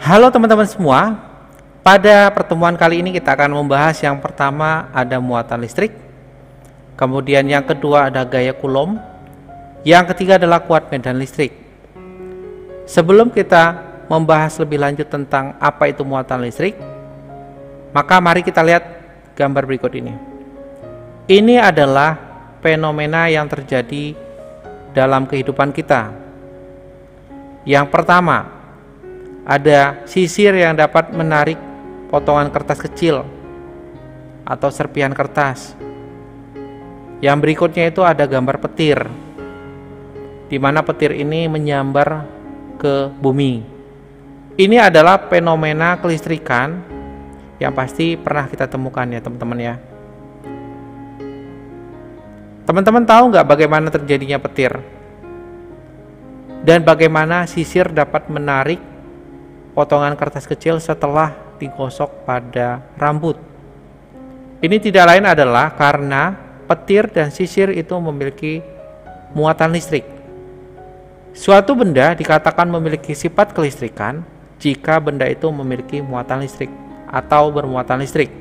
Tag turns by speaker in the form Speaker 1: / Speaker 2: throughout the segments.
Speaker 1: Halo teman-teman semua, pada pertemuan kali ini kita akan membahas yang pertama ada muatan listrik, kemudian yang kedua ada gaya Coulomb, yang ketiga adalah kuat medan listrik. Sebelum kita membahas lebih lanjut tentang apa itu muatan listrik, maka mari kita lihat gambar berikut ini. Ini adalah fenomena yang terjadi dalam kehidupan kita. Yang pertama, ada sisir yang dapat menarik potongan kertas kecil atau serpihan kertas. Yang berikutnya itu ada gambar petir, di mana petir ini menyambar ke bumi. Ini adalah fenomena kelistrikan yang pasti pernah kita temukan ya teman-teman ya. Teman-teman tahu nggak bagaimana terjadinya petir? Dan bagaimana sisir dapat menarik potongan kertas kecil setelah digosok pada rambut? Ini tidak lain adalah karena petir dan sisir itu memiliki muatan listrik. Suatu benda dikatakan memiliki sifat kelistrikan jika benda itu memiliki muatan listrik atau bermuatan listrik.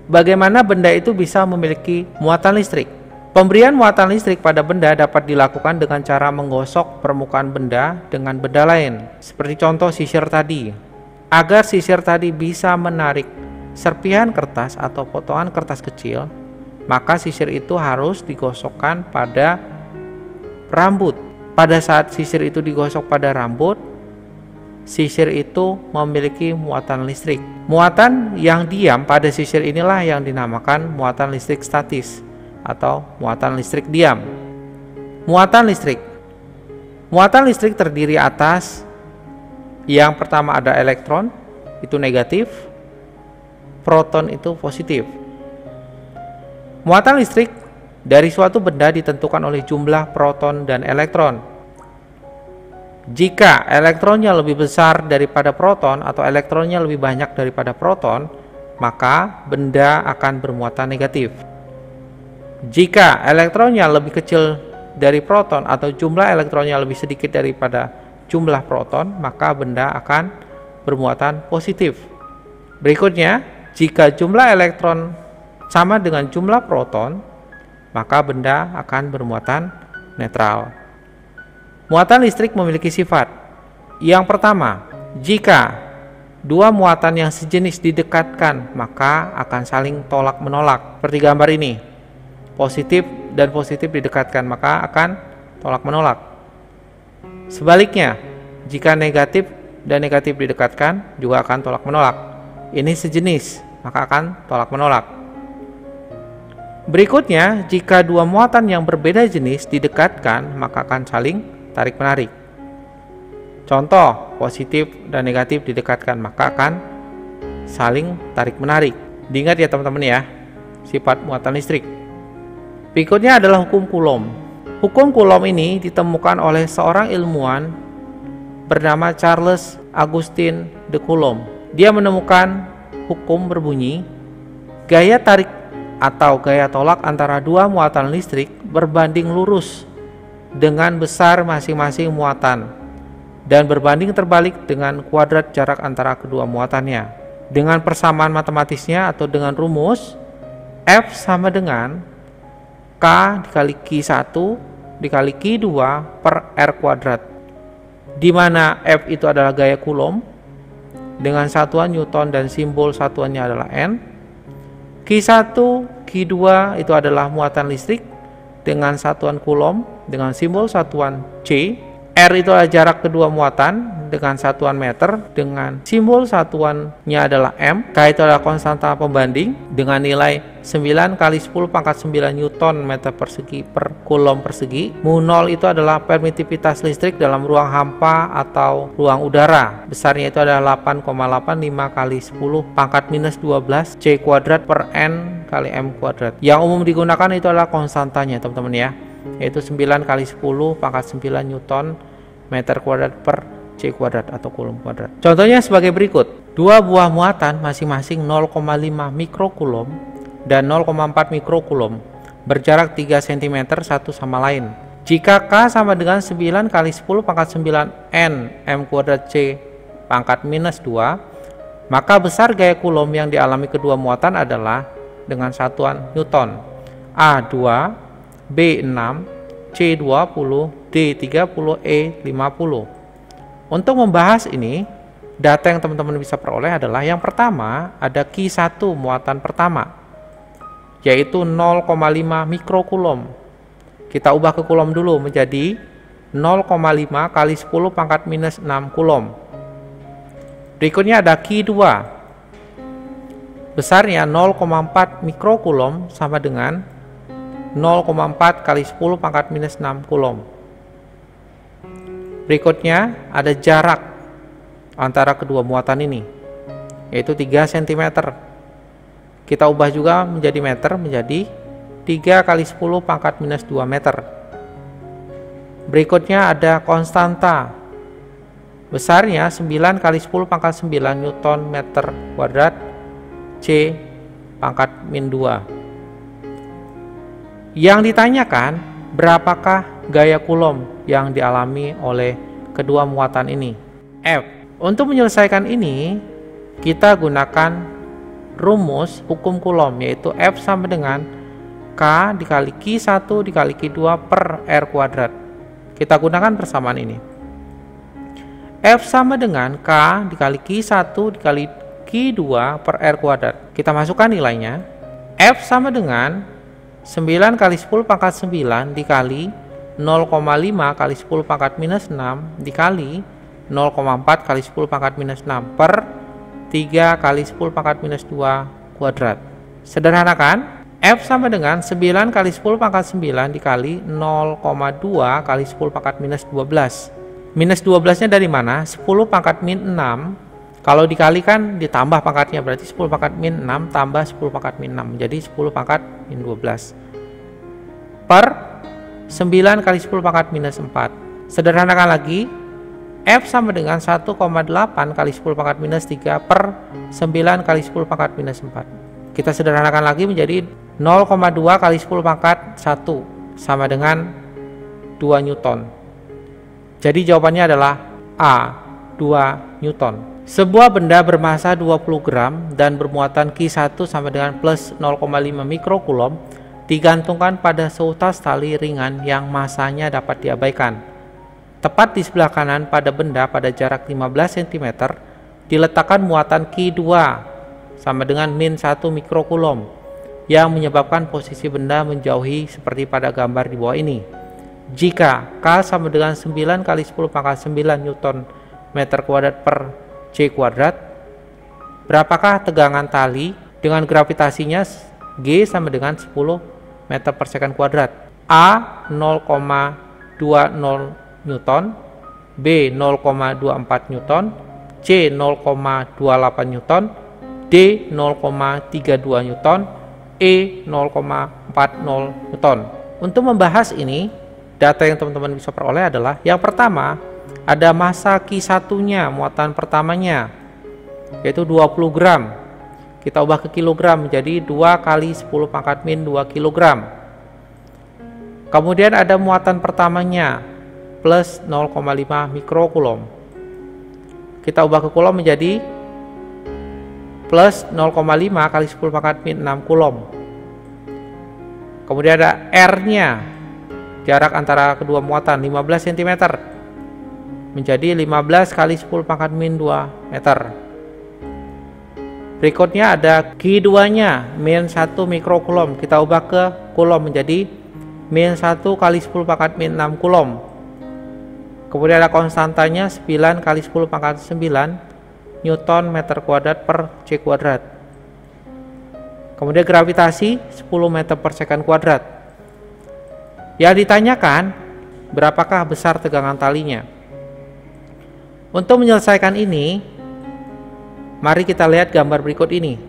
Speaker 1: Bagaimana benda itu bisa memiliki muatan listrik? Pemberian muatan listrik pada benda dapat dilakukan dengan cara menggosok permukaan benda dengan benda lain, seperti contoh sisir tadi. Agar sisir tadi bisa menarik serpihan kertas atau potongan kertas kecil, maka sisir itu harus digosokkan pada rambut. Pada saat sisir itu digosok pada rambut, sisir itu memiliki muatan listrik. Muatan yang diam pada sisir inilah yang dinamakan muatan listrik statis atau muatan listrik diam. Muatan listrik terdiri atas yang pertama ada elektron, itu negatif, proton itu positif. Muatan listrik dari suatu benda ditentukan oleh jumlah proton dan elektron. Jika elektronnya lebih besar daripada proton atau elektronnya lebih banyak daripada proton, maka benda akan bermuatan negatif. Jika elektronnya lebih kecil dari proton atau jumlah elektronnya lebih sedikit daripada jumlah proton, maka benda akan bermuatan positif. Berikutnya, jika jumlah elektron sama dengan jumlah proton, maka benda akan bermuatan netral. Muatan listrik memiliki sifat. Yang pertama, jika dua muatan yang sejenis didekatkan, maka akan saling tolak-menolak. Seperti gambar ini. Positif dan positif didekatkan, maka akan tolak-menolak. Sebaliknya, jika negatif dan negatif didekatkan, juga akan tolak-menolak. Ini sejenis, maka akan tolak-menolak. Berikutnya, jika dua muatan yang berbeda jenis didekatkan, maka akan saling tarik-menarik. Contoh, positif dan negatif didekatkan, maka akan saling tarik-menarik. Diingat ya teman-teman ya, sifat muatan listrik. Berikutnya adalah hukum Coulomb. Hukum Coulomb ini ditemukan oleh seorang ilmuwan bernama Charles Augustin de Coulomb. Dia menemukan hukum berbunyi, gaya tarik atau gaya tolak antara dua muatan listrik berbanding lurus dengan besar masing-masing muatan dan berbanding terbalik dengan kuadrat jarak antara kedua muatannya. Dengan persamaan matematisnya atau dengan rumus, F sama dengan K dikali Q1 dikali Q2 per R kuadrat, di mana F itu adalah gaya Coulomb dengan satuan Newton dan simbol satuannya adalah N. Q1, Q2 itu adalah muatan listrik dengan satuan Coulomb dengan simbol satuan C. R itu adalah jarak kedua muatan dengan satuan meter dengan simbol satuannya adalah M. K itu adalah konstanta pembanding dengan nilai 9 kali 10 pangkat 9 Newton meter persegi per Coulomb persegi. Mu 0 itu adalah permitivitas listrik dalam ruang hampa atau ruang udara. Besarnya itu adalah 8,85 kali 10 pangkat minus 12 C kuadrat per N kali M kuadrat. Yang umum digunakan itu adalah konstantanya teman-teman ya, yaitu 9 kali 10 pangkat 9 Newton meter kuadrat per C kuadrat atau Coulomb kuadrat. Contohnya sebagai berikut. Dua buah muatan masing-masing 0,5 mikrocoulomb dan 0,4 mikrocoulomb berjarak 3 cm satu sama lain. Jika K sama dengan 9 kali 10 pangkat 9 N M kuadrat C pangkat minus 2, maka besar gaya Coulomb yang dialami kedua muatan adalah dengan satuan Newton. A 2, B 6, C 20, D 30, E 50. Untuk membahas ini, data yang teman-teman bisa peroleh adalah yang pertama ada Q1 muatan pertama, yaitu 0,5 mikrocoulomb. Kita ubah ke coulomb dulu menjadi 0,5 kali 10 pangkat minus 6 coulomb. Berikutnya ada Q2, besarnya 0,4 mikrocoulomb sama dengan 0,4 kali 10 pangkat minus 6 coulomb. Berikutnya ada jarak antara kedua muatan ini, yaitu 3 cm. Kita ubah juga menjadi meter, menjadi 3 kali 10 pangkat minus 2 meter. Berikutnya ada konstanta, besarnya 9 kali 10 pangkat 9 Newton meter kuadrat, C pangkat min 2. Yang ditanyakan, berapakah gaya Coulomb yang dialami oleh kedua muatan ini? F. Untuk menyelesaikan ini, kita gunakan rumus hukum Coulomb, yaitu F sama dengan K dikali Q1 dikali Q2 per R kuadrat. Kita gunakan persamaan ini. F sama dengan K dikali Q1 dikali Q2 per R kuadrat. Kita masukkan nilainya. F sama dengan 9 kali 10 pangkat 9 dikali 0,5 kali 10 pangkat minus 6 dikali 0,4 kali 10 pangkat minus 6 per 3 kali 10 pangkat minus 2 kuadrat. Sederhanakan, F sama dengan 9 kali 10 pangkat 9 dikali 0,2 kali 10 pangkat minus 12. Minus 12 nya dari mana? 10 pangkat min 6. Kalau dikalikan ditambah pangkatnya, berarti 10 pangkat min 6 tambah 10 pangkat min 6 menjadi 10 pangkat min 12 per 9 kali 10 pangkat minus 4. Sederhanakan lagi, F sama dengan 1,8 kali 10 pangkat minus 3 per 9 kali 10 pangkat minus 4. Kita sederhanakan lagi menjadi 0,2 kali 10 pangkat 1 sama dengan 2 Newton. Jadi jawabannya adalah A, 2 Newton. Sebuah benda bermassa 20 gram dan bermuatan Q1 sama dengan plus 0,5 mikrocoulomb digantungkan pada seutas tali ringan yang massanya dapat diabaikan. Tepat di sebelah kanan pada benda pada jarak 15 cm diletakkan muatan Q2 sama dengan min 1 mikrocoulomb yang menyebabkan posisi benda menjauhi seperti pada gambar di bawah ini. Jika K sama dengan 9 kali 10 pangkat 9 Newton meter kuadrat per C kuadrat, berapakah tegangan tali dengan gravitasinya G sama dengan 10 meter per second kuadrat? A 0,20 Newton, B 0,24 Newton, C 0,28 Newton, D 0,32 Newton, E 0,40 Newton. Untuk membahas ini, data yang teman-teman bisa peroleh adalah yang pertama, ada massa Q1-nya, muatan pertamanya, yaitu 20 gram. Kita ubah ke kilogram menjadi 2 kali 10 pangkat min 2 kilogram. Kemudian ada muatan pertamanya, plus 0,5 mikrocoulomb. Kita ubah ke coulomb menjadi plus 0,5 kali 10 pangkat min 6 coulomb. Kemudian ada R-nya, jarak antara kedua muatan 15 cm menjadi 15 kali 10 pangkat min 2 meter. Berikutnya ada Q2-nya, min 1 mikrocoulomb. Kita ubah ke coulomb menjadi min 1 kali 10 pangkat min 6 coulomb. Kemudian ada konstantanya 9 kali 10 pangkat 9 Newton meter kuadrat per C kuadrat. Kemudian gravitasi 10 meter per second kuadrat. Yang ditanyakan, berapakah besar tegangan talinya? Untuk menyelesaikan ini, mari kita lihat gambar berikut ini.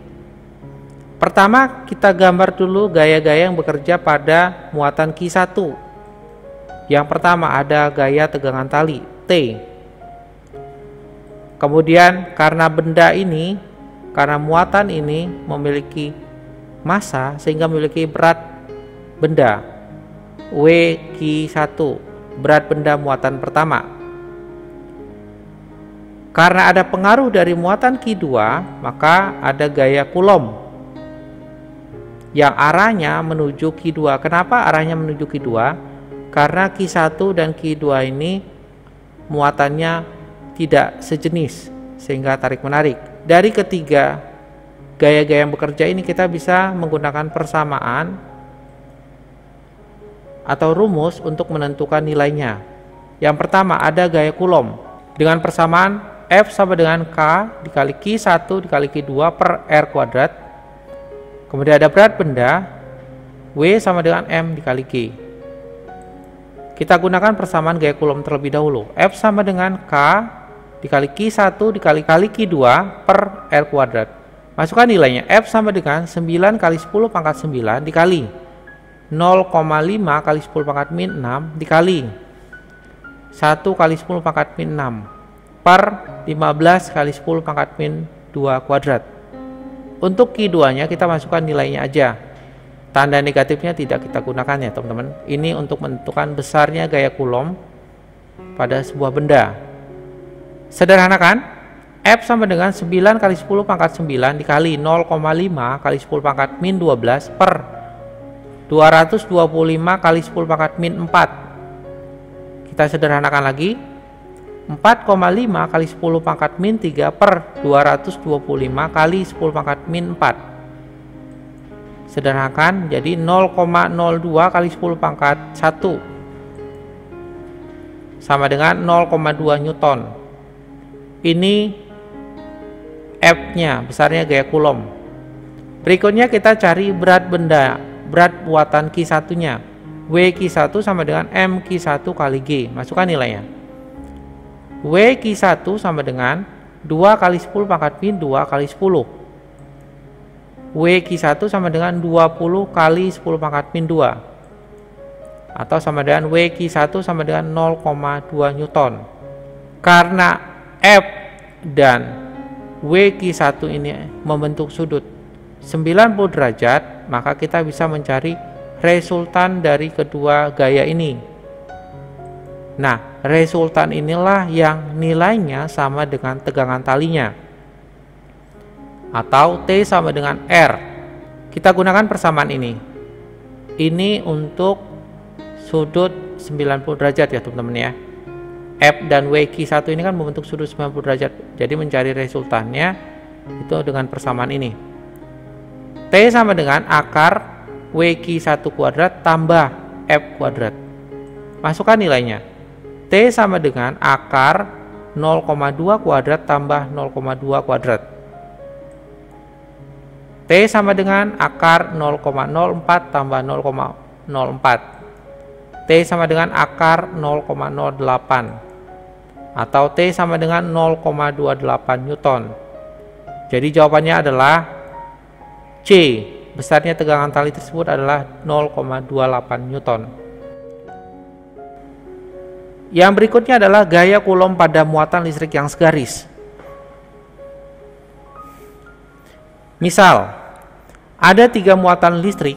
Speaker 1: Pertama, kita gambar dulu gaya-gaya yang bekerja pada muatan Q1. Yang pertama ada gaya tegangan tali, T. Kemudian karena benda ini, karena muatan ini memiliki massa sehingga memiliki berat benda, WQ1, berat benda muatan pertama. Karena ada pengaruh dari muatan Q2, maka ada gaya Coulomb yang arahnya menuju Q2. Kenapa arahnya menuju Q2? Karena Q1 dan Q2 ini muatannya tidak sejenis, sehingga tarik-menarik. Dari ketiga gaya-gaya yang bekerja ini kita bisa menggunakan persamaan atau rumus untuk menentukan nilainya. Yang pertama ada gaya Coulomb dengan persamaan F sama dengan K dikali Q1 dikali Q2 per R kuadrat. Kemudian ada berat benda W sama dengan M dikali G. Kita gunakan persamaan gaya Coulomb terlebih dahulu. F sama dengan K dikali Q1 dikali Q2 per R kuadrat. Masukkan nilainya. F sama dengan 9 kali 10 pangkat 9 dikali 0,5 kali 10 pangkat min 6 dikali 1 kali 10 pangkat min 6 per 15 kali 10 pangkat min 2 kuadrat. Untuk Q2 nya kita masukkan nilainya aja. Tanda negatifnya tidak kita gunakan ya teman-teman. Ini untuk menentukan besarnya gaya Coulomb pada sebuah benda. Sederhanakan, F sama dengan 9 kali 10 pangkat 9 dikali 0,5 kali 10 pangkat min 12 per 225 kali 10 pangkat min 4. Kita sederhanakan lagi. 4,5 kali 10 pangkat min 3 per 225 kali 10 pangkat min 4. Sederhanakan jadi 0,02 kali 10 pangkat 1 sama dengan 0,2 Newton. Ini F-nya, besarnya gaya Coulomb. Berikutnya kita cari berat benda, berat muatan Q1-nya. W Q1 sama dengan M Q1 kali G. Masukkan nilainya. W Q1 sama dengan 2 kali 10 pangkat min 2 kali 10. W Q1 sama dengan 20 kali 10 pangkat min 2. Atau sama dengan W Q1 sama dengan 0,2 Newton. Karena F dan W Q1 ini membentuk sudut 90 derajat, maka kita bisa mencari resultan dari kedua gaya ini. Nah, resultan inilah yang nilainya sama dengan tegangan talinya, atau T sama dengan R. Kita gunakan persamaan ini. Ini untuk sudut 90 derajat ya teman-teman ya. F dan W Q1 ini kan membentuk sudut 90 derajat. Jadi mencari resultannya itu dengan persamaan ini. T sama dengan akar W Q1 kuadrat tambah F kuadrat. Masukkan nilainya. T sama dengan akar 0,2 kuadrat tambah 0,2 kuadrat. T sama dengan akar 0,04 tambah 0,04. T sama dengan akar 0,08. Atau T sama dengan 0,28 Newton. Jadi jawabannya adalah C. Besarnya tegangan tali tersebut adalah 0,28 Newton. Yang berikutnya adalah gaya Coulomb pada muatan listrik yang segaris. Misal, ada 3 muatan listrik,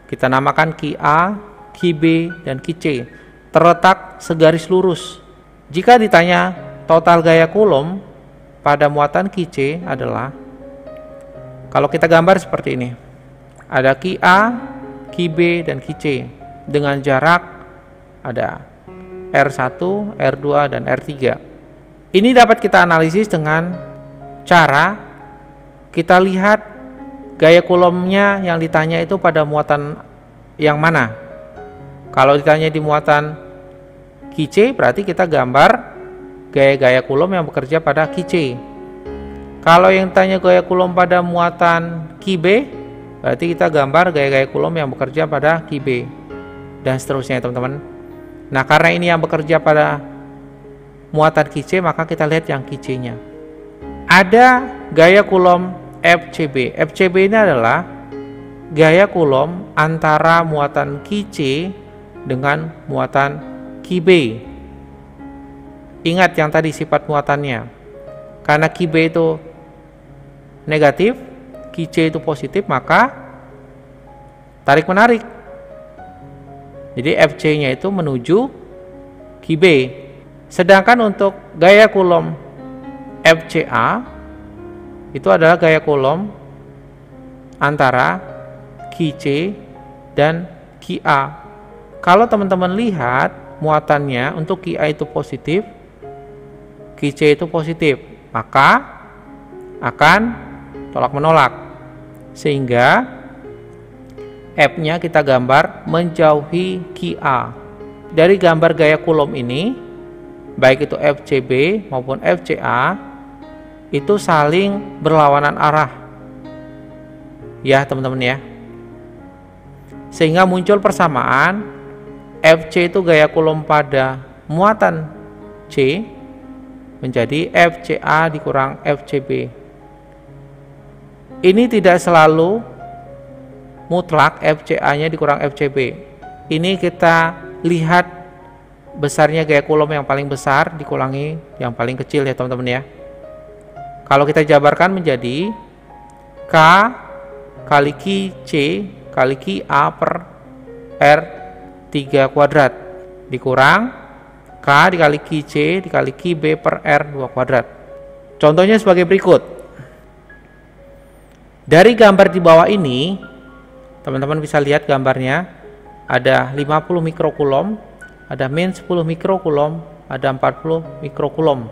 Speaker 1: kita namakan QA, QB, dan QC, terletak segaris lurus. Jika ditanya total gaya Coulomb pada muatan QC adalah, kalau kita gambar seperti ini, ada QA, QB, dan QC dengan jarak ada R1, R2, dan R3. Ini dapat kita analisis dengan cara kita lihat gaya Coulomb-nya yang ditanya itu pada muatan yang mana. Kalau ditanya di muatan QC, berarti kita gambar gaya-gaya Coulomb yang bekerja pada QC. Kalau yang tanya gaya Coulomb pada muatan QB, berarti kita gambar gaya-gaya Coulomb yang bekerja pada QB, dan seterusnya teman-teman. Nah, karena ini yang bekerja pada muatan QC, maka kita lihat yang QC-nya. Ada gaya Coulomb FCB. FCB ini adalah gaya Coulomb antara muatan QC dengan muatan QB. Ingat yang tadi sifat muatannya. Karena QB itu negatif, QC itu positif, maka tarik menarik. Jadi FC-nya itu menuju QB. Sedangkan untuk gaya Coulomb FCA itu adalah gaya Coulomb antara Qc dan Qa. Kalau teman-teman lihat muatannya untuk Qa itu positif, Qc itu positif, maka akan tolak menolak, sehingga F-nya kita gambar menjauhi Qa. Dari gambar gaya Coulomb ini, baik itu FCB maupun FCA, itu saling berlawanan arah ya teman-teman ya, sehingga muncul persamaan. FC itu gaya Coulomb pada muatan C menjadi FCA dikurang FCB. Ini tidak selalu mutlak FCA-nya dikurang FCB. Ini kita lihat besarnya gaya Coulomb yang paling besar dikurangi yang paling kecil ya teman-teman ya. Kalau kita jabarkan menjadi K kali Qc kali Qa per R3 kuadrat dikurang K dikali Qc dikali Qb per R2 kuadrat. Contohnya sebagai berikut. Dari gambar di bawah ini, teman-teman bisa lihat gambarnya, ada 50 mikrocoulomb, ada min 10 mikrocoulomb, ada 40 mikrocoulomb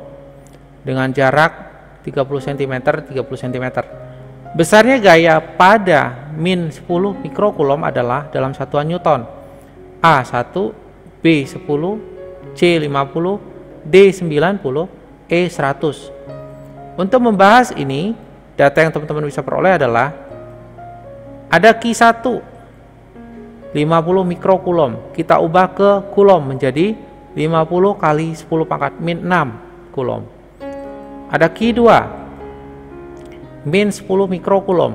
Speaker 1: dengan jarak 30 cm, 30 cm. Besarnya gaya pada min 10 mikrocoulomb adalah dalam satuan Newton. A1, B10, C50, D90, E100. Untuk membahas ini, data yang teman-teman bisa peroleh adalah ada Q1 50 mikrocoulomb, kita ubah ke coulomb menjadi 50 kali 10 pangkat min 6 coulomb. Ada Q2 min 10 mikrocoulomb,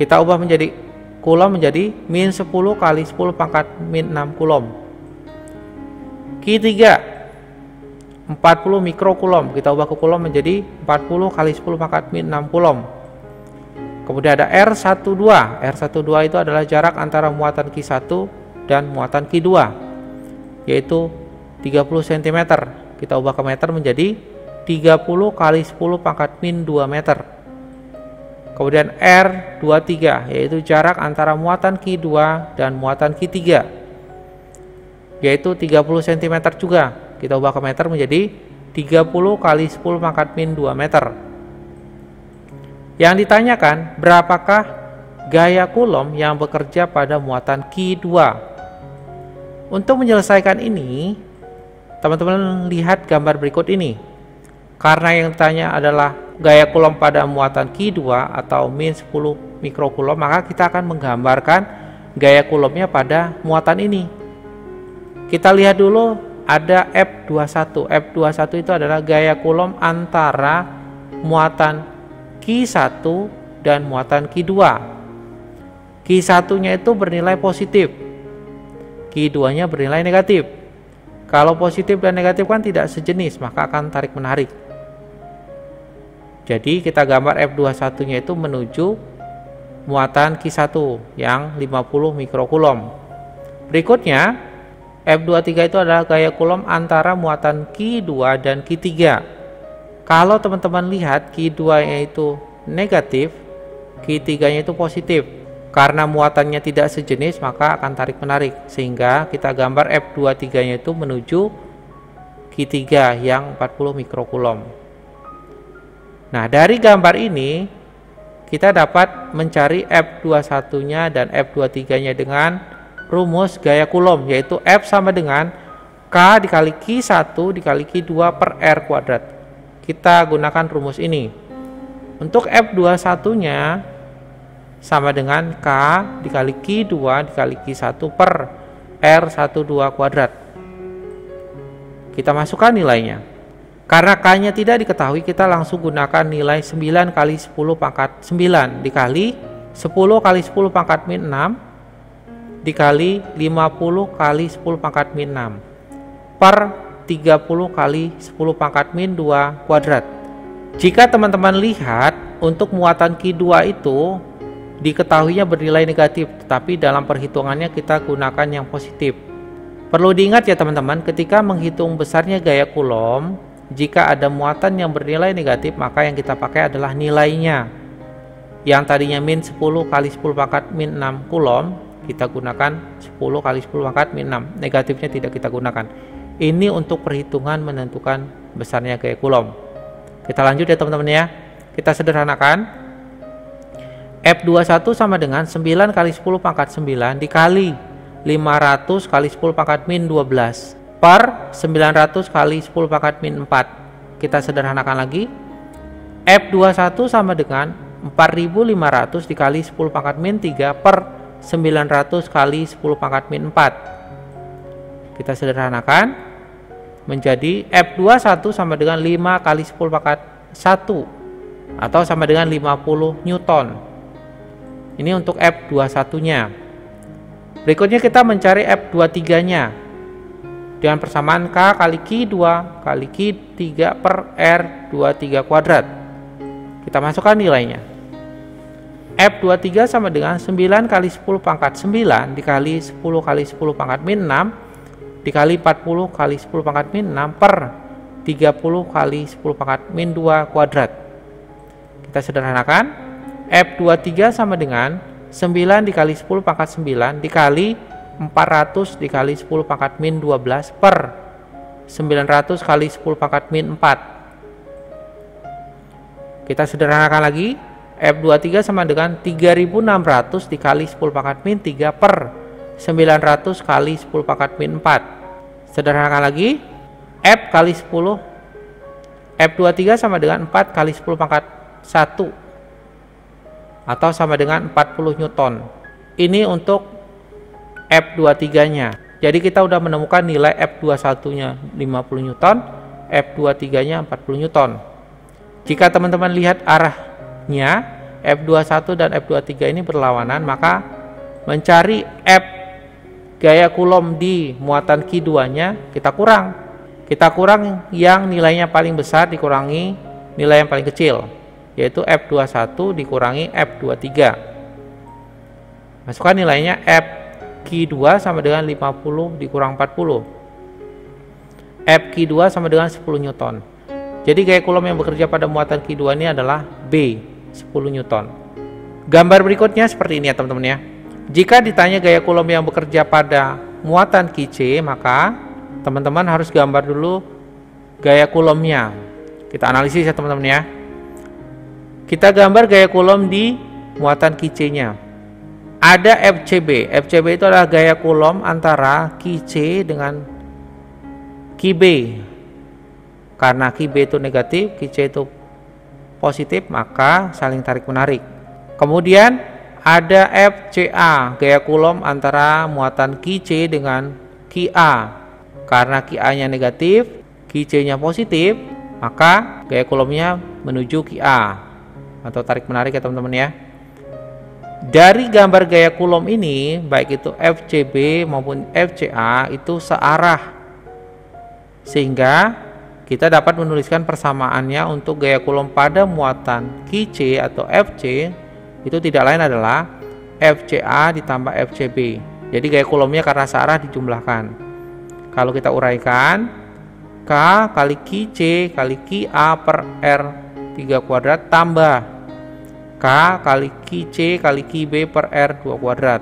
Speaker 1: kita ubah menjadi coulomb menjadi min 10 kali 10 pangkat min 6 coulomb. Q3 40 mikrocoulomb, kita ubah ke coulomb menjadi 40 kali 10 pangkat min 6 coulomb. Kemudian ada R12. R12 itu adalah jarak antara muatan Q1 dan muatan Q2, yaitu 30 cm. Kita ubah ke meter menjadi 30 kali 10 pangkat min 2 meter. Kemudian R23, yaitu jarak antara muatan Q2 dan muatan Q3, yaitu 30 cm juga. Kita ubah ke meter menjadi 30 kali 10 pangkat min 2 meter. Yang ditanyakan, berapakah gaya Coulomb yang bekerja pada muatan Q2? Untuk menyelesaikan ini, teman-teman lihat gambar berikut ini. Karena yang ditanya adalah gaya Coulomb pada muatan Q2 atau min 10 mikrocoulomb, maka kita akan menggambarkan gaya Coulombnya pada muatan ini. Kita lihat dulu ada F21. F21 itu adalah gaya Coulomb antara muatan Q1 dan muatan Q2. Q1-nya itu bernilai positif, Q2-nya bernilai negatif. Kalau positif dan negatif kan tidak sejenis, maka akan tarik menarik. Jadi kita gambar F21-nya itu menuju muatan Q1 yang 50 mikrocoulomb. Berikutnya F23 itu adalah gaya Coulomb antara muatan Q2 dan Q3. Kalau teman-teman lihat Q2-nya itu negatif, Q3-nya itu positif. Karena muatannya tidak sejenis, maka akan tarik menarik, sehingga kita gambar F23-nya itu menuju Q3 yang 40 mikrocoulomb. Nah, dari gambar ini kita dapat mencari F21-nya dan F23-nya dengan rumus gaya Coulomb, yaitu F sama dengan K dikali Q1 dikali Q2 per R kuadrat. Kita gunakan rumus ini. Untuk F21-nya sama dengan K dikali Q2 dikali Q1 per R12 kuadrat. Kita masukkan nilainya. Karena K-nya tidak diketahui, kita langsung gunakan nilai 9 kali 10 pangkat 9 dikali 10 kali 10 pangkat min 6 dikali 50 kali 10 pangkat min 6 per 30 kali 10 pangkat min 2 kuadrat. Jika teman-teman lihat untuk muatan Q2 itu diketahuinya bernilai negatif, tetapi dalam perhitungannya kita gunakan yang positif. Perlu diingat ya teman-teman, ketika menghitung besarnya gaya Coulomb, jika ada muatan yang bernilai negatif, maka yang kita pakai adalah nilainya. Yang tadinya min 10 kali 10 pangkat min 6 Coulomb, kita gunakan 10 kali 10 pangkat min 6. Negatifnya tidak kita gunakan. Ini untuk perhitungan menentukan besarnya gaya Coulomb. Kita lanjut ya teman-teman ya. Kita sederhanakan. F21 sama dengan 9 kali 10 pangkat 9 dikali 500 kali 10 pangkat min 12 per 900 kali 10 pangkat min 4. Kita sederhanakan lagi. F21 sama dengan 4500 dikali 10 pangkat min 3 per 900 kali 10 pangkat min 4. Kita sederhanakan menjadi F21 sama dengan 5 kali 10 pangkat 1 atau sama dengan 50 Newton. Ini untuk F21 nya. Berikutnya kita mencari F23 nya dengan persamaan K kali Q2 kali Q3 per R23 kuadrat. Kita masukkan nilainya. F23 sama dengan 9 kali 10 pangkat 9 dikali 10 kali 10 pangkat min 6 dikali 40 kali 10 pangkat min 6 per 30 kali 10 pangkat min 2 kuadrat. Kita sederhanakan. F23 sama dengan 9 dikali 10 pangkat 9 dikali 400 dikali 10 pangkat min 12 per 900 kali 10 pangkat min 4. Kita sederhanakan lagi. F23 sama dengan 3600 dikali 10 pangkat min 3 per 900 kali 10 pangkat min 4. Sederhanakan lagi. F kali 10. F23 sama dengan 4 kali 10 pangkat 1 atau sama dengan 40 Newton. Ini untuk F23 nya. Jadi kita sudah menemukan nilai F21 nya 50 Newton, F23 nya 40 Newton. Jika teman-teman lihat arahnya F21 dan F23 ini berlawanan, maka mencari F gaya Coulomb di muatan Q2 nya kita kurang. Kita kurang yang nilainya paling besar dikurangi nilai yang paling kecil, yaitu F21 dikurangi F23. Masukkan nilainya. F Q2 sama dengan 50 dikurang 40. F Q2 sama dengan 10 Newton. Jadi gaya Coulomb yang bekerja pada muatan Q2 ini adalah B, 10 Newton. Gambar berikutnya seperti ini ya teman-teman ya. Jika ditanya gaya Coulomb yang bekerja pada muatan QC, maka teman-teman harus gambar dulu gaya Coulomb-nya. Kita analisis ya teman-teman ya. Kita gambar gaya Coulomb di muatan QC-nya. Ada FCB. FCB itu adalah gaya Coulomb antara QC dengan QB. Karena QB itu negatif, QC itu positif, maka saling tarik menarik. Kemudian ada FCA, gaya Coulomb antara muatan QC dengan QA. Karena QA-nya negatif, QC-nya positif, maka gaya Coulomb-nya menuju QA atau tarik menarik ya teman-teman ya. Dari gambar gaya Coulomb ini, baik itu FCB maupun FCA itu searah, sehingga kita dapat menuliskan persamaannya untuk gaya Coulomb pada muatan QC atau FC itu tidak lain adalah FCA ditambah FCB. Jadi gaya Coulomb-nya karena searah dijumlahkan. Kalau kita uraikan, K kali QC kali QA per R3 kuadrat tambah K kali QC kali QB per R2 kuadrat.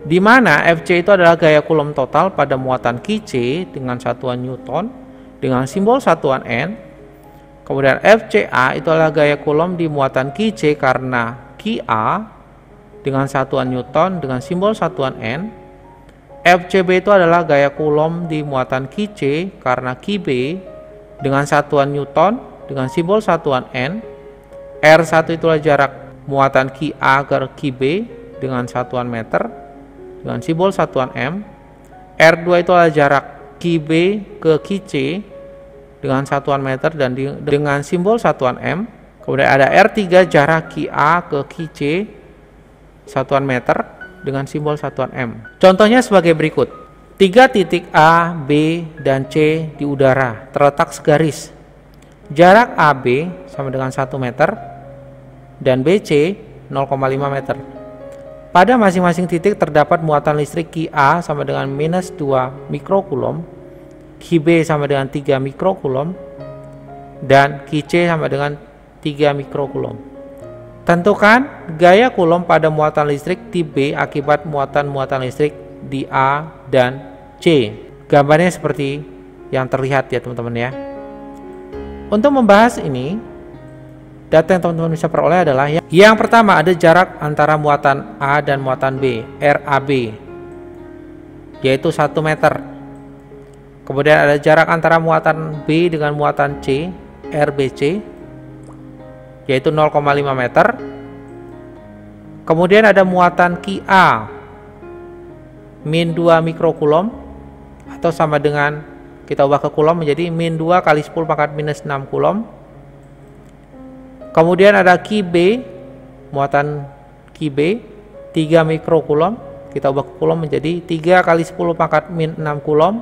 Speaker 1: Di mana FC itu adalah gaya Coulomb total pada muatan QC dengan satuan Newton dengan simbol satuan N. Kemudian FCA itu adalah gaya Coulomb di muatan QC karena QA dengan satuan Newton dengan simbol satuan N. FCB itu adalah gaya Coulomb di muatan QC karena QB dengan satuan Newton dengan simbol satuan N. R1 itulah jarak muatan QA ke QB dengan satuan meter dengan simbol satuan M. R2 itu adalah jarak QB ke QC dengan satuan meter dan dengan simbol satuan M. Kemudian ada R3 jarak QA ke QC satuan meter dengan simbol satuan M. Contohnya sebagai berikut. 3 titik A, B, dan C di udara terletak segaris. Jarak AB sama dengan 1 meter dan BC 0,5 meter. Pada masing-masing titik terdapat muatan listrik QA sama dengan minus 2 mikrocoulomb QB sama dengan 3 mikrokulom, dan QC sama dengan 3 mikrokulom. Tentukan gaya kulom pada muatan listrik di B akibat muatan listrik di A dan C. Gambarnya seperti yang terlihat ya teman-teman ya. Untuk membahas ini, data yang teman-teman bisa peroleh adalah yang pertama ada jarak antara muatan A dan muatan B, RAB, yaitu 1 meter. Kemudian ada jarak antara muatan B dengan muatan C, RBC, yaitu 0,5 meter. Kemudian ada muatan QA, min 2 mikrokulom, atau sama dengan, kita ubah ke kulom menjadi min 2 kali 10 pangkat minus 6 kulom. Kemudian ada QB, muatan QB 3 mikrokulom, kita ubah ke kulom menjadi 3 kali 10 pangkat min 6 kulom.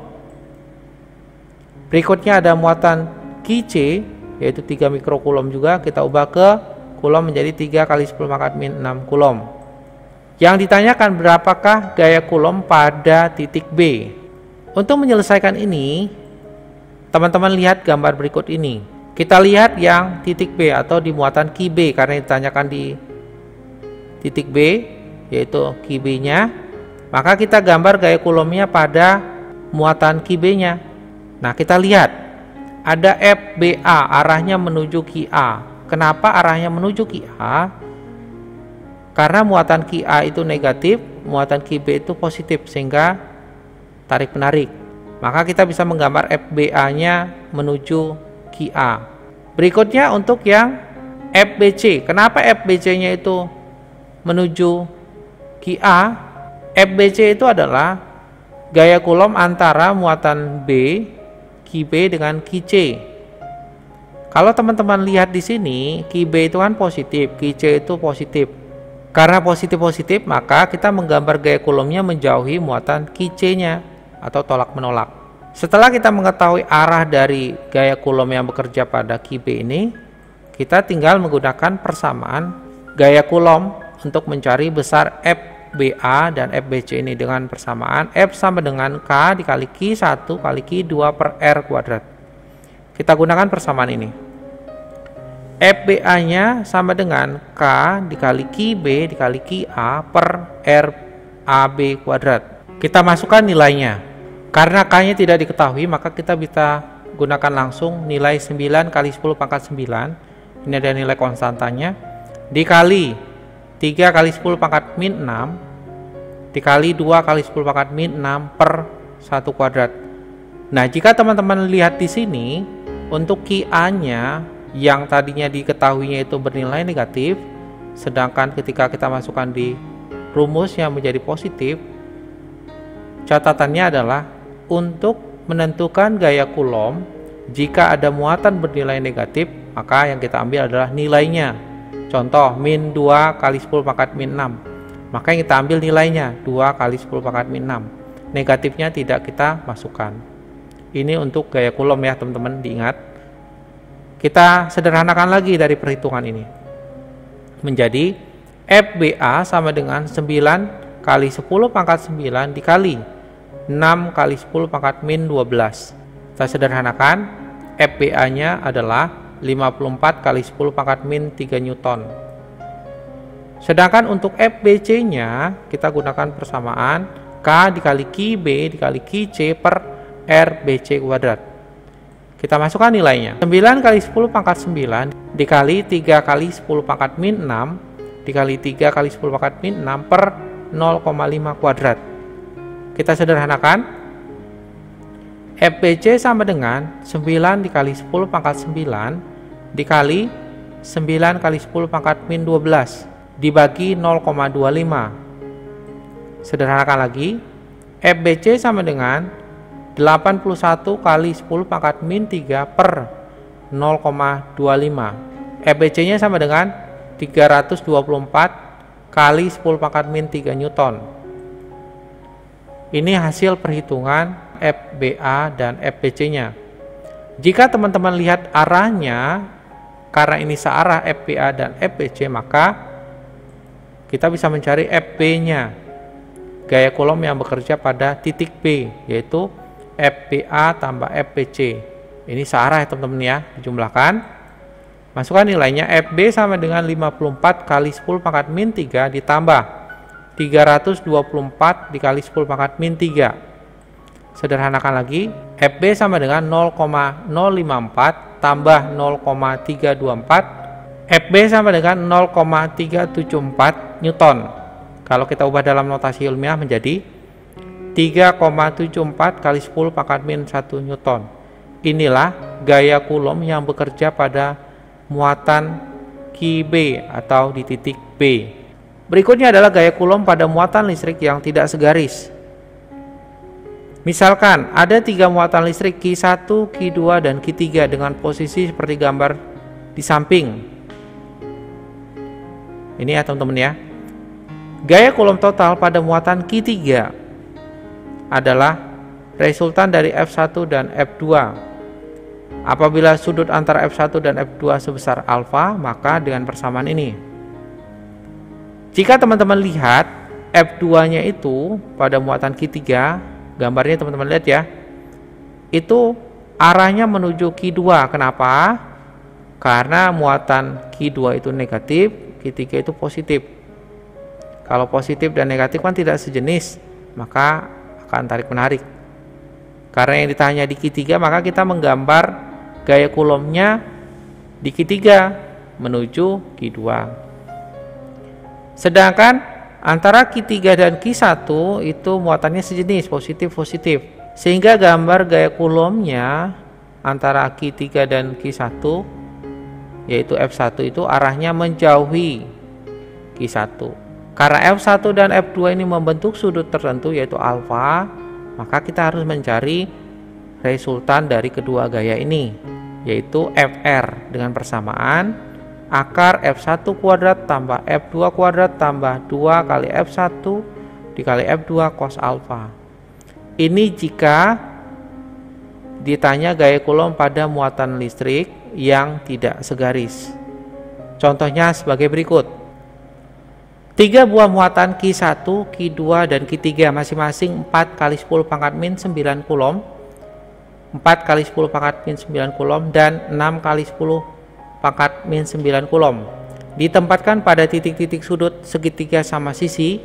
Speaker 1: Berikutnya ada muatan QC, yaitu 3 mikrokulom juga, kita ubah ke kulom menjadi 3 kali 10 pangkat min 6 kulom. Yang ditanyakan berapakah gaya kulom pada titik B. Untuk menyelesaikan ini, teman-teman lihat gambar berikut ini. Kita lihat yang titik B atau di muatan QB, karena ditanyakan di titik B, yaitu QB-nya, maka kita gambar gaya kulomnya pada muatan QB-nya. Nah, kita lihat ada FBA, arahnya menuju QA. Kenapa arahnya menuju QA? Karena muatan QA itu negatif, muatan QB itu positif, sehingga tarik menarik. Maka kita bisa menggambar FBA-nya menuju QA. Berikutnya untuk yang FBC. Kenapa FBC-nya itu menuju QA? FBC itu adalah gaya kulom antara muatan B, QB dengan QC. Kalau teman-teman lihat di sini, QB itu kan positif, QC itu positif. Karena positif-positif, maka kita menggambar gaya kulomnya menjauhi muatan QC-nya atau tolak menolak. Setelah kita mengetahui arah dari gaya kulom yang bekerja pada QB ini, kita tinggal menggunakan persamaan gaya kulom untuk mencari besar FBA dan FBC ini dengan persamaan F sama dengan K dikali Q1 kali Q2 per R kuadrat. Kita gunakan persamaan ini. FBA-nya sama dengan K dikali QB dikali QA per RAB kuadrat. Kita masukkan nilainya. Karena K-nya tidak diketahui, maka kita bisa gunakan langsung nilai 9 kali 10 pangkat 9. Ini ada nilai konstantanya. Dikali 3 kali 10 pangkat min 6 dikali 2 kali 10 pangkat min 6 per 1 kuadrat. Nah, jika teman-teman lihat di sini, untuk QA-nya yang tadinya diketahuinya itu bernilai negatif, sedangkan ketika kita masukkan di rumusnya menjadi positif, catatannya adalah untuk menentukan gaya kulom, jika ada muatan bernilai negatif, maka yang kita ambil adalah nilainya. Contoh, min 2 kali 10 pangkat min 6. Maka yang kita ambil nilainya 2 kali 10 pangkat min 6. Negatifnya tidak kita masukkan. Ini untuk gaya kulom ya teman-teman, diingat. Kita sederhanakan lagi dari perhitungan ini. Menjadi FBA sama dengan 9 kali 10 pangkat 9 dikali 6 kali 10 pangkat min 12. Kita sederhanakan, FBA-nya adalah 54 kali 10 pangkat min 3 Newton. Sedangkan untuk FBC-nya kita gunakan persamaan K dikali QB dikali QC per RBC kuadrat. Kita masukkan nilainya. 9 kali 10 pangkat 9 dikali 3 kali 10 pangkat min 6 dikali 3 kali 10 pangkat min 6 per 0,5 kuadrat. Kita sederhanakan, FBC sama dengan 9 dikali 10 pangkat 9 dikali 9 kali 10 pangkat min 12 dibagi 0,25. Sederhanakan lagi, FBC sama dengan 81 kali 10 pangkat min 3 per 0,25. FBC-nya sama dengan 324 kali 10 pangkat min 3 Newton. Ini hasil perhitungan FBA dan FBC-nya. Jika teman-teman lihat arahnya, karena ini searah FBA dan FBC, maka kita bisa mencari FB-nya, gaya kulom yang bekerja pada titik B, yaitu FBA tambah FBC. Ini searah ya teman-teman ya, dijumlahkan. Masukkan nilainya, FB sama dengan 54 kali 10 pangkat min 3 ditambah 324 dikali 10 pangkat min 3. Sederhanakan lagi, FB sama dengan 0,054 tambah 0,324, FB sama dengan 0,374 Newton. Kalau kita ubah dalam notasi ilmiah menjadi 3,74 kali 10 pangkat min 1 Newton. Inilah gaya Coulomb yang bekerja pada muatan QB atau di titik B. Berikutnya adalah gaya Coulomb pada muatan listrik yang tidak segaris. Misalkan ada 3 muatan listrik Q1, Q2, dan Q3 dengan posisi seperti gambar di samping. Ini ya teman-teman ya. Gaya Coulomb total pada muatan Q3 adalah resultan dari F1 dan F2. Apabila sudut antara F1 dan F2 sebesar alfa, maka dengan persamaan ini. Jika teman-teman lihat F2-nya itu pada muatan Q3, gambarnya teman-teman lihat ya, itu arahnya menuju Q2. Kenapa? Karena muatan Q2 itu negatif, Q3 itu positif. Kalau positif dan negatif kan tidak sejenis, maka akan tarik menarik. Karena yang ditanya di Q3, maka kita menggambar gaya Coulomb-nya di Q3 menuju Q2. Sedangkan antara Q3 dan Q1 itu muatannya sejenis, positif-positif. Sehingga gambar gaya Coulomb-nya antara Q3 dan Q1 yaitu F1 itu arahnya menjauhi Q1. Karena F1 dan F2 ini membentuk sudut tertentu yaitu alfa, maka kita harus mencari resultan dari kedua gaya ini, yaitu FR dengan persamaan akar F1 kuadrat tambah F2 kuadrat tambah 2 kali F1 dikali F2 cos alfa. Ini jika ditanya gaya Coulomb pada muatan listrik yang tidak segaris. Contohnya sebagai berikut. 3 buah muatan Q1, Q2, dan Q3 masing-masing 4 kali 10 pangkat min 9 Coulomb, 4 kali 10 pangkat min 9 Coulomb, dan 6 kali 10 pangkat min 9 Coulomb. Ditempatkan pada titik-titik sudut segitiga sama sisi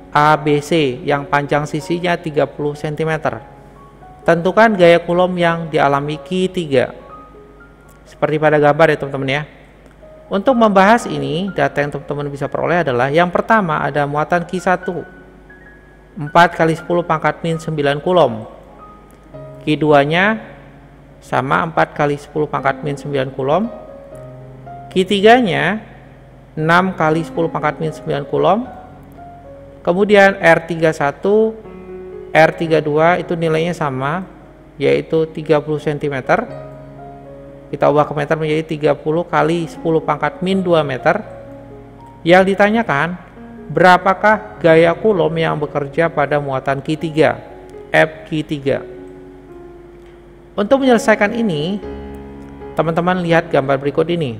Speaker 1: ABC yang panjang sisinya 30 cm. Tentukan gaya Coulomb yang dialami Q3. Seperti pada gambar ya teman-teman ya. Untuk membahas ini, data yang teman-teman bisa peroleh adalah yang pertama ada muatan Q1 4 kali 10 pangkat min 9 Coulomb. Q2 nya sama 4 kali 10 pangkat min 9 Coulomb. Q3 nya 6 kali 10 pangkat min 9 Coulomb. Kemudian R31 R32 itu nilainya sama, yaitu 30 cm. Kita ubah ke meter menjadi 30 kali 10 pangkat min 2 meter. Yang ditanyakan, berapakah gaya Coulomb yang bekerja pada muatan Q3, Fq3. Untuk menyelesaikan ini, teman-teman lihat gambar berikut ini.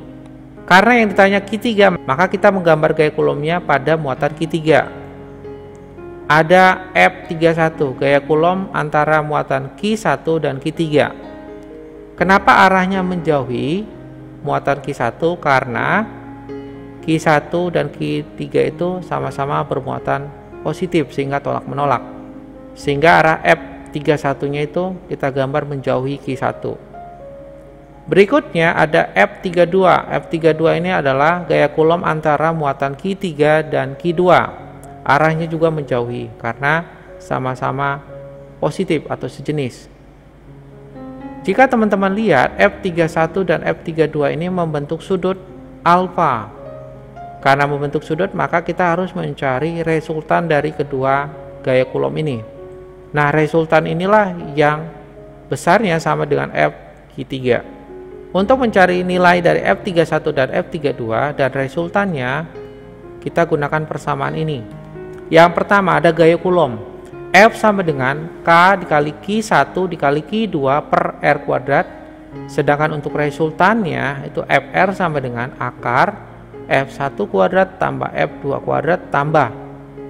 Speaker 1: Karena yang ditanya Q3, maka kita menggambar gaya Coulomb-nya pada muatan Q3. Ada F31, gaya Coulomb antara muatan Q1 dan Q3. Kenapa arahnya menjauhi muatan Q1? Karena Q1 dan Q3 itu sama-sama bermuatan positif sehingga tolak menolak. Sehingga arah F31-nya itu kita gambar menjauhi Q1. Berikutnya ada F32. F32 ini adalah gaya Coulomb antara muatan Q3 dan Q2. Arahnya juga menjauhi karena sama-sama positif atau sejenis. Jika teman-teman lihat F31 dan F32 ini membentuk sudut alfa. Karena membentuk sudut, maka kita harus mencari resultan dari kedua gaya Coulomb ini. Nah, resultan inilah yang besarnya sama dengan Fq3. Untuk mencari nilai dari F31 dan F32 dan resultannya, kita gunakan persamaan ini. Yang pertama ada gaya Coulomb. F sama dengan K dikali Q1 dikali Q2 per R kuadrat. Sedangkan untuk resultannya itu FR sama dengan akar F1 kuadrat tambah F2 kuadrat tambah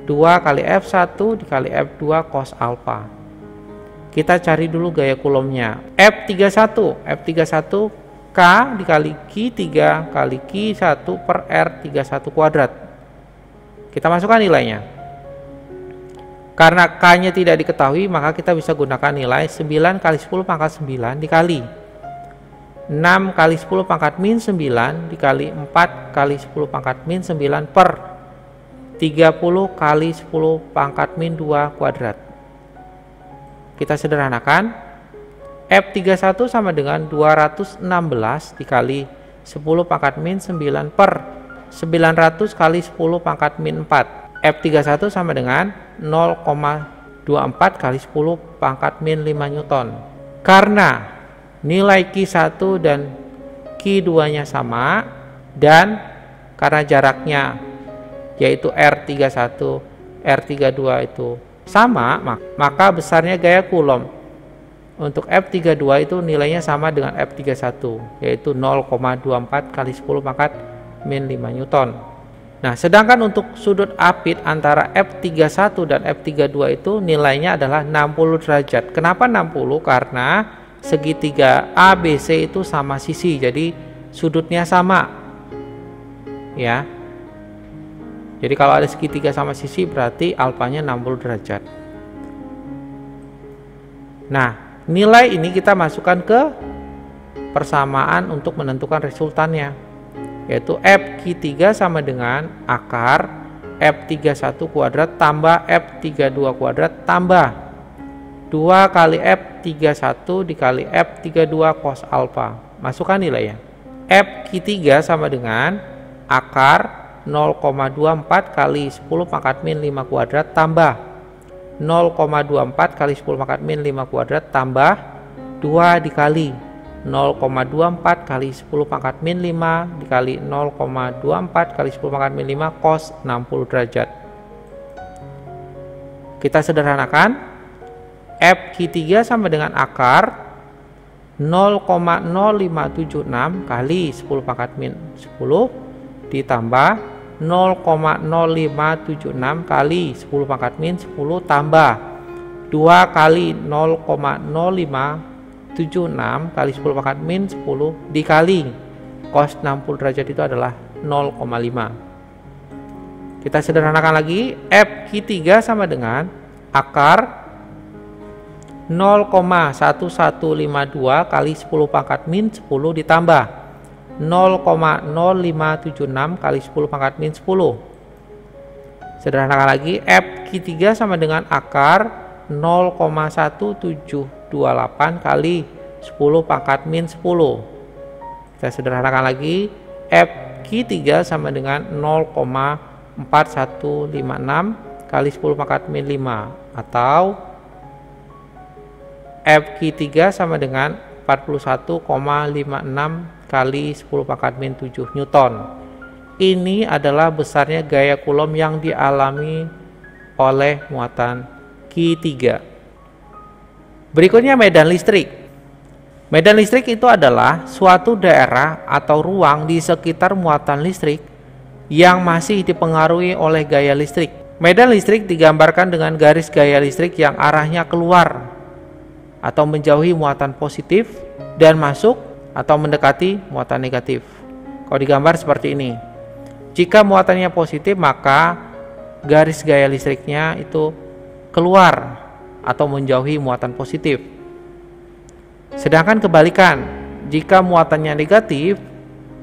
Speaker 1: 2 kali F1 dikali F2 cos alfa. Kita cari dulu gaya Coulombnya. F31 K dikali Q3 kali Q1 per R31 kuadrat. Kita masukkan nilainya. Karena K-nya tidak diketahui, maka kita bisa gunakan nilai 9 kali 10 pangkat 9 dikali 6 kali 10 pangkat min 9 dikali 4 kali 10 pangkat min 9 per 30 kali 10 pangkat min 2 kuadrat. Kita sederhanakan. F31 sama dengan 216 dikali 10 pangkat min 9 per 900 kali 10 pangkat min 4. F31 sama dengan 0,24 kali 10 pangkat min 5 Newton. Karena nilai Q1 dan Q2 nya sama, dan karena jaraknya yaitu R31 R32 itu sama, maka besarnya gaya Coulomb untuk F32 itu nilainya sama dengan F31, yaitu 0,24 kali 10 pangkat min 5 Newton. Nah, sedangkan untuk sudut apit antara F31 dan F32 itu nilainya adalah 60 derajat. Kenapa 60? Karena segitiga ABC itu sama sisi, jadi sudutnya sama. Ya. Jadi kalau ada segitiga sama sisi berarti alfanya 60 derajat. Nah, nilai ini kita masukkan ke persamaan untuk menentukan resultannya, yaitu F-Q3 sama dengan akar F31 kuadrat tambah F32 kuadrat tambah 2 kali F31 dikali F32 cos alfa. Masukkan nilainya. F-Q3 sama dengan akar 0,24 kali 10 pangkat min 5 kuadrat tambah 0,24 kali 10 pangkat min 5 kuadrat tambah 2 dikali 0,24 kali 10 pangkat min 5 dikali 0,24 kali 10 pangkat min 5 cos 60 derajat. Kita sederhanakan. F-Q3 sama dengan akar 0,0576 kali 10 pangkat min 10 ditambah 0,0576 kali 10 pangkat min 10 tambah 2 kali 0,0576 kali 10 pangkat min 10 dikali cos 60 derajat itu adalah 0,5. Kita sederhanakan lagi. F-Q3 sama dengan akar 0,1152 kali 10 pangkat min 10 ditambah 0,0576 kali 10 pangkat min 10. Sederhanakan lagi. F-Q3 sama dengan akar 0,1728 kali 10 pangkat min 10. Kita sederhanakan lagi. F-Q3 sama dengan 0,4156 kali 10 pangkat min 5, atau F-Q3 sama dengan 41,56 kali 10 pangkat min 7 Newton. Ini adalah besarnya gaya Coulomb yang dialami oleh muatan Q3. Berikutnya medan listrik. Medan listrik itu adalah suatu daerah atau ruang di sekitar muatan listrik yang masih dipengaruhi oleh gaya listrik. Medan listrik digambarkan dengan garis gaya listrik yang arahnya keluar atau menjauhi muatan positif dan masuk atau mendekati muatan negatif. Kalau digambar seperti ini. Jika muatannya positif, maka garis gaya listriknya itu keluar atau menjauhi muatan positif. Sedangkan kebalikan, jika muatannya negatif,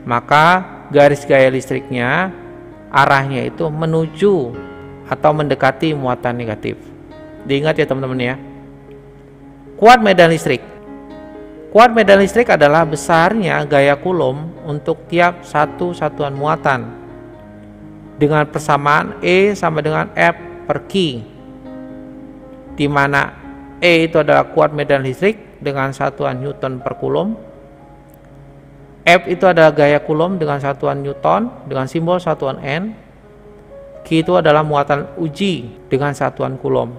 Speaker 1: maka garis gaya listriknya arahnya itu menuju atau mendekati muatan negatif. Diingat ya teman-teman ya. Kuat medan listrik. Kuat medan listrik adalah besarnya gaya Coulomb untuk tiap satu satuan muatan dengan persamaan E sama dengan F per Q, di mana E itu adalah kuat medan listrik dengan satuan Newton per Coulomb, F itu adalah gaya Coulomb dengan satuan Newton dengan simbol satuan N, Q itu adalah muatan uji dengan satuan Coulomb.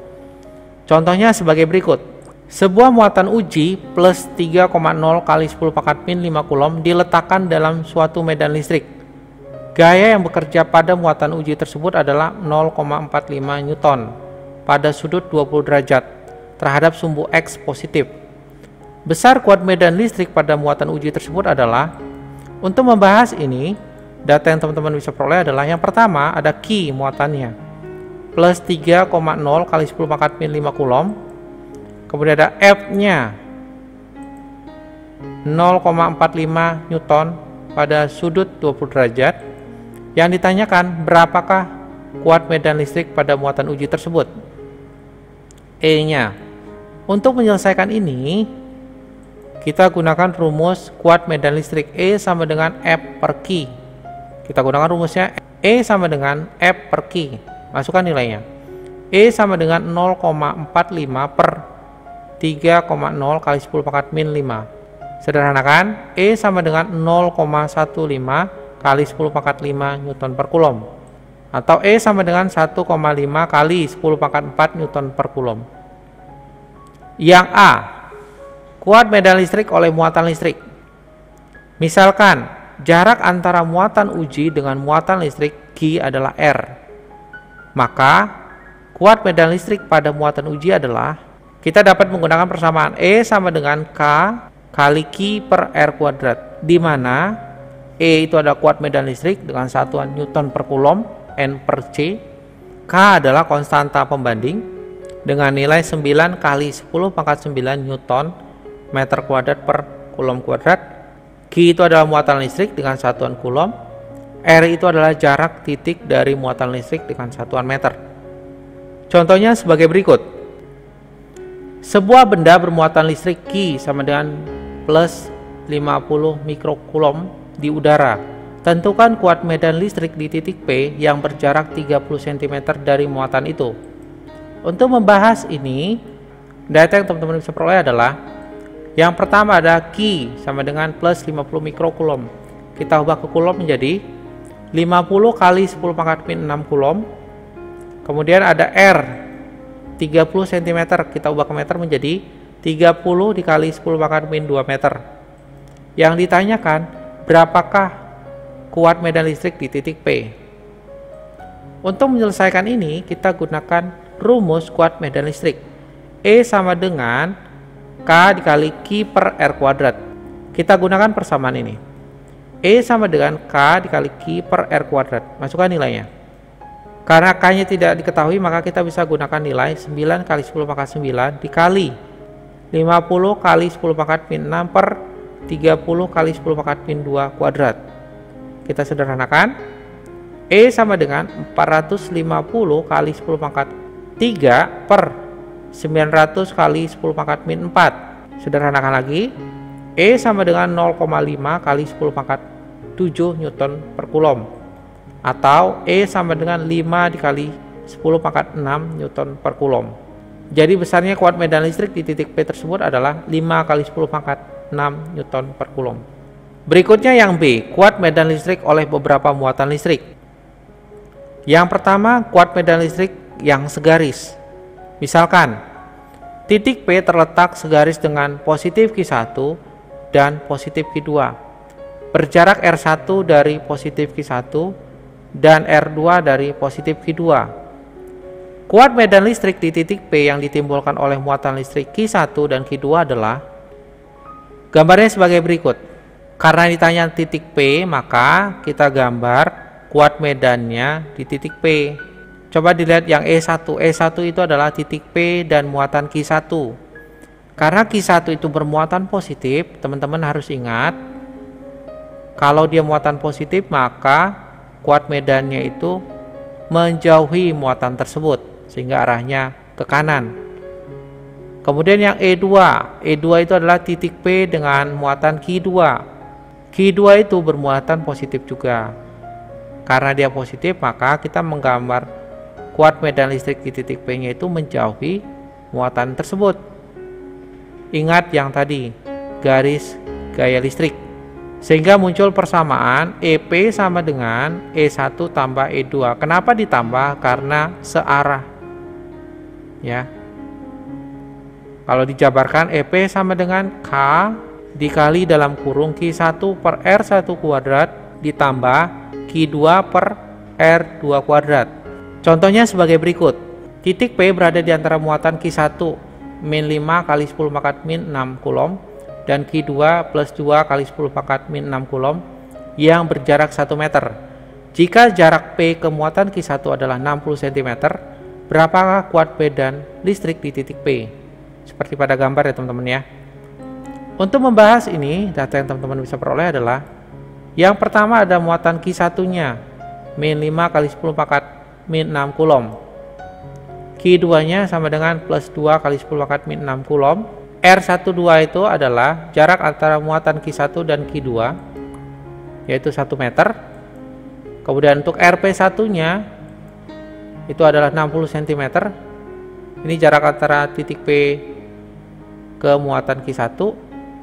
Speaker 1: Contohnya sebagai berikut. Sebuah muatan uji plus 3,0 kali 10 pangkat min 5 Coulomb diletakkan dalam suatu medan listrik. Gaya yang bekerja pada muatan uji tersebut adalah 0,45 Newton pada sudut 20 derajat. terhadap sumbu X positif. Besar kuat medan listrik pada muatan uji tersebut adalah, untuk membahas ini, data yang teman-teman bisa peroleh adalah yang pertama ada Q muatannya, plus 3,0 kali 10 pangkat min 5 Coulomb. Kemudian ada F-nya 0,45 Newton pada sudut 20 derajat. Yang ditanyakan berapakah kuat medan listrik pada muatan uji tersebut. E-nya. Untuk menyelesaikan ini, kita gunakan rumus kuat medan listrik E sama dengan F per Q. Kita gunakan rumusnya E sama dengan F per Q. Masukkan nilainya. E sama dengan 0,45 per 3,0 kali 10 pangkat min 5. Sederhanakan, E sama dengan 0,15 kali 10 pangkat 5 Newton per Coulomb. Atau E sama dengan 1,5 kali 10 pangkat 4 Newton per Coulomb. Yang A, kuat medan listrik oleh muatan listrik. Misalkan, jarak antara muatan uji dengan muatan listrik Q adalah R. Maka, kuat medan listrik pada muatan uji adalah, kita dapat menggunakan persamaan E sama dengan K kali Q per R kuadrat, di mana E itu adalah kuat medan listrik dengan satuan Newton per Coulomb, N per C. K adalah konstanta pembanding dengan nilai 9 kali 10 pangkat 9 Newton meter kuadrat per Coulomb kuadrat. Q itu adalah muatan listrik dengan satuan Coulomb. R itu adalah jarak titik dari muatan listrik dengan satuan meter. Contohnya sebagai berikut. Sebuah benda bermuatan listrik Q sama dengan plus 50 mikrocoulomb di udara. Tentukan kuat medan listrik di titik P yang berjarak 30 cm dari muatan itu. Untuk membahas ini, data yang teman-teman bisa peroleh adalah, yang pertama ada Q sama dengan plus 50 mikrocoulomb. Kita ubah ke coulomb menjadi 50 kali 10 pangkat min 6 Coulomb. Kemudian ada R 30 cm, kita ubah ke meter menjadi 30 dikali 10 pangkat min 2 meter. Yang ditanyakan, berapakah kuat medan listrik di titik P? Untuk menyelesaikan ini, kita gunakan rumus kuat medan listrik. E sama dengan K dikali Q per R kuadrat. Kita gunakan persamaan ini. E sama dengan K dikali Q per R kuadrat. Masukkan nilainya. Karena K-nya tidak diketahui, maka kita bisa gunakan nilai 9 kali 10 pangkat 9 dikali 50 kali 10 pangkat min 6 per 30 kali 10 pangkat min 2 kuadrat. Kita sederhanakan. E sama dengan 450 kali 10 pangkat 3 per 900 kali 10 pangkat min 4. Sederhanakan lagi. E sama dengan 0,5 kali 10 pangkat 7 Newton per Coulomb. Atau E sama dengan 5 dikali 10 pangkat 6 Newton per Coulomb. Jadi besarnya kuat medan listrik di titik P tersebut adalah 5 kali 10 pangkat 6 Newton per Coulomb. Berikutnya yang B, kuat medan listrik oleh beberapa muatan listrik. Yang pertama, kuat medan listrik yang segaris. Misalkan, titik P terletak segaris dengan positif Q1 dan positif Q2. Berjarak R1 dari positif Q1 dan R2 dari positif Q2. Kuat medan listrik di titik P yang ditimbulkan oleh muatan listrik Q1 dan Q2 adalah, gambarnya sebagai berikut. Karena ditanya titik P, maka kita gambar kuat medannya di titik P. Coba dilihat yang E1. E1 itu adalah titik P dan muatan Q1. Karena Q1 itu bermuatan positif, teman-teman harus ingat, kalau dia muatan positif, maka kuat medannya itu menjauhi muatan tersebut, sehingga arahnya ke kanan. Kemudian yang E2. E2 itu adalah titik P dengan muatan Q2. Q2 itu bermuatan positif juga. Karena dia positif, maka kita menggambar kuat medan listrik di titik P-nya itu menjauhi muatan tersebut. Ingat yang tadi, garis gaya listrik. Sehingga muncul persamaan EP sama dengan E1 tambah E2. Kenapa ditambah? Karena searah. Ya. Kalau dijabarkan, EP sama dengan K dikali dalam kurung Q1 per R1 kuadrat ditambah Q2 per R2 kuadrat. Contohnya sebagai berikut. Titik P berada di antara muatan Q1 min 5 kali 10 pangkat min 6 Coulomb, dan Q2 plus 2 kali 10 pangkat min 6 Coulomb yang berjarak 1 meter. Jika jarak P ke muatan Q1 adalah 60 cm, berapakah kuat medan listrik di titik P? Seperti pada gambar ya teman-teman ya. Untuk membahas ini, data yang teman-teman bisa peroleh adalah yang pertama ada muatan Q1-nya min 5 kali 10 pangkat min 6 Coulomb. Q2-nya sama dengan plus 2 kali 10 pangkat min 6 Coulomb. R12 itu adalah jarak antara muatan Q1 dan Q2, yaitu 1 meter. Kemudian untuk RP1-nya itu adalah 60 cm. Ini jarak antara titik P ke muatan Q1.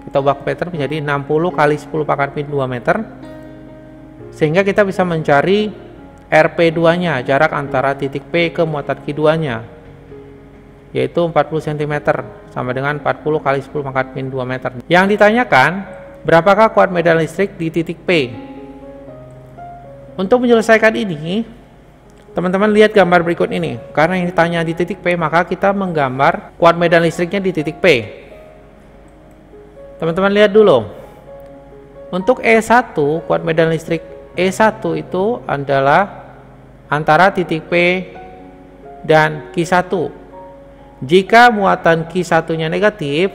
Speaker 1: Kita ubah ke meter menjadi 60 kali 10 pangkat min 2 meter. Sehingga kita bisa mencari RP2-nya, jarak antara titik P ke muatan Q2-nya, yaitu 40 cm, sama dengan 40 kali 10 pangkat min 2 meter. Yang ditanyakan, berapakah kuat medan listrik di titik P? Untuk menyelesaikan ini, teman-teman lihat gambar berikut ini. Karena yang ditanya di titik P, maka kita menggambar kuat medan listriknya di titik P. Teman-teman lihat dulu. Untuk E1, kuat medan listrik E1 itu adalah antara titik P dan Q1. Jika muatan Q1-nya negatif,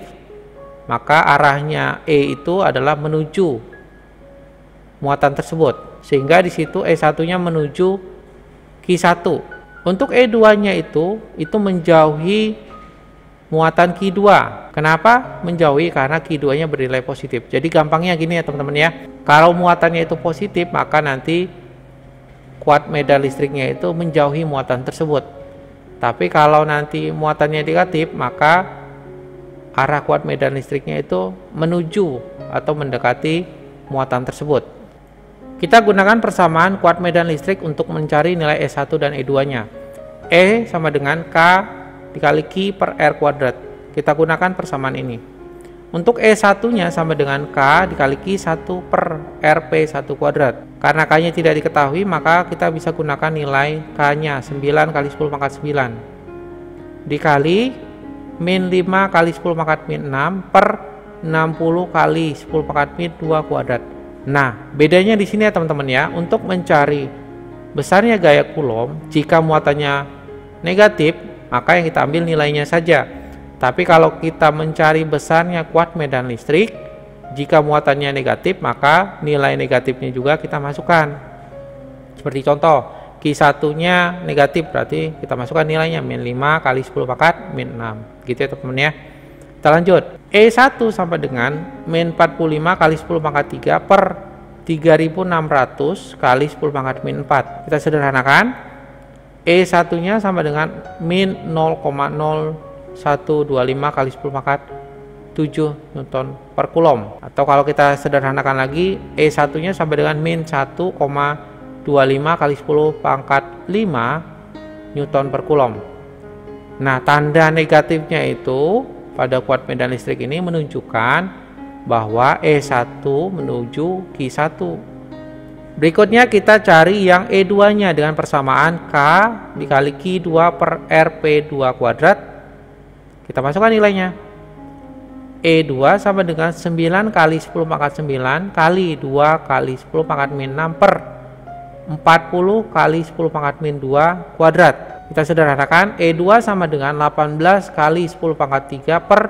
Speaker 1: maka arahnya E itu adalah menuju muatan tersebut. Sehingga di situ E1-nya menuju Q1. Untuk E2-nya itu menjauhi muatan Q2. Kenapa menjauhi? Karena Q2-nya bernilai positif. Jadi gampangnya gini ya teman-teman ya. Kalau muatannya itu positif, maka nanti kuat medan listriknya itu menjauhi muatan tersebut. Tapi kalau nanti muatannya negatif, maka arah kuat medan listriknya itu menuju atau mendekati muatan tersebut. Kita gunakan persamaan kuat medan listrik untuk mencari nilai E1 dan E2-nya. E sama dengan K dikali Q per R kuadrat. Kita gunakan persamaan ini. Untuk E1-nya sama dengan K dikali Q1 per RP1 kuadrat. Karena K-nya tidak diketahui, maka kita bisa gunakan nilai K-nya 9 kali 10 pangkat 9 dikali min 5 kali 10 pangkat min 6 per 60 kali 10 pangkat min 2 kuadrat. Nah, bedanya di sini ya teman-teman ya. Untuk mencari besarnya gaya Coulomb, jika muatannya negatif, maka yang kita ambil nilainya saja. Tapi kalau kita mencari besarnya kuat medan listrik, jika muatannya negatif, maka nilai negatifnya juga kita masukkan. Seperti contoh, Q1-nya negatif, berarti kita masukkan nilainya min 5 kali 10 pangkat min 6. Gitu ya teman-teman ya. Kita lanjut. E1 sama dengan min 45 kali 10 pangkat 3 per 3600 kali 10 pangkat min 4. Kita sederhanakan. E1-nya sama dengan min 0,0125 kali 10 pangkat 7 Newton per Coulomb. Atau kalau kita sederhanakan lagi, E1-nya sama dengan min 1,25 kali 10 pangkat 5 Newton per Coulomb. Nah, tanda negatifnya itu pada kuat medan listrik ini menunjukkan bahwa E1 menuju Q1. Berikutnya kita cari yang E2-nya dengan persamaan K dikali Q2 per RP2 kuadrat. Kita masukkan nilainya. E2 sama dengan 9 kali 10 pangkat 9 kali 2 kali 10 pangkat min 6 per 40 kali 10 pangkat min 2 kuadrat. Kita sederhanakan. E2 sama dengan 18 kali 10 pangkat 3 per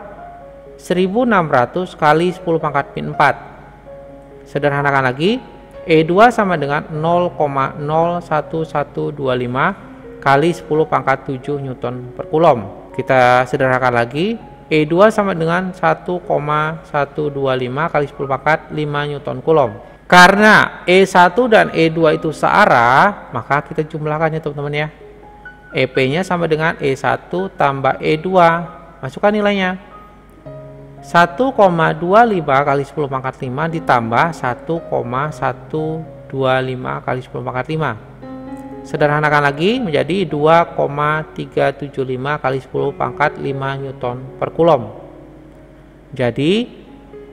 Speaker 1: 1600 kali 10 pangkat min 4. Sederhanakan lagi. E2 sama dengan 0,01125 kali 10 pangkat 7 Newton per Coulomb. Kita sederhanakan lagi. E2 sama dengan 1,125 kali 10 pangkat 5 Newton Coulomb. Karena E1 dan E2 itu searah, maka kita jumlahkan ya teman-teman ya. EP-nya sama dengan E1 tambah E2. Masukkan nilainya. 1,25 kali 10 pangkat 5 ditambah 1,125 kali 10 pangkat 5. Sederhanakan lagi menjadi 2,375 kali 10 pangkat 5 Newton per Coulomb. Jadi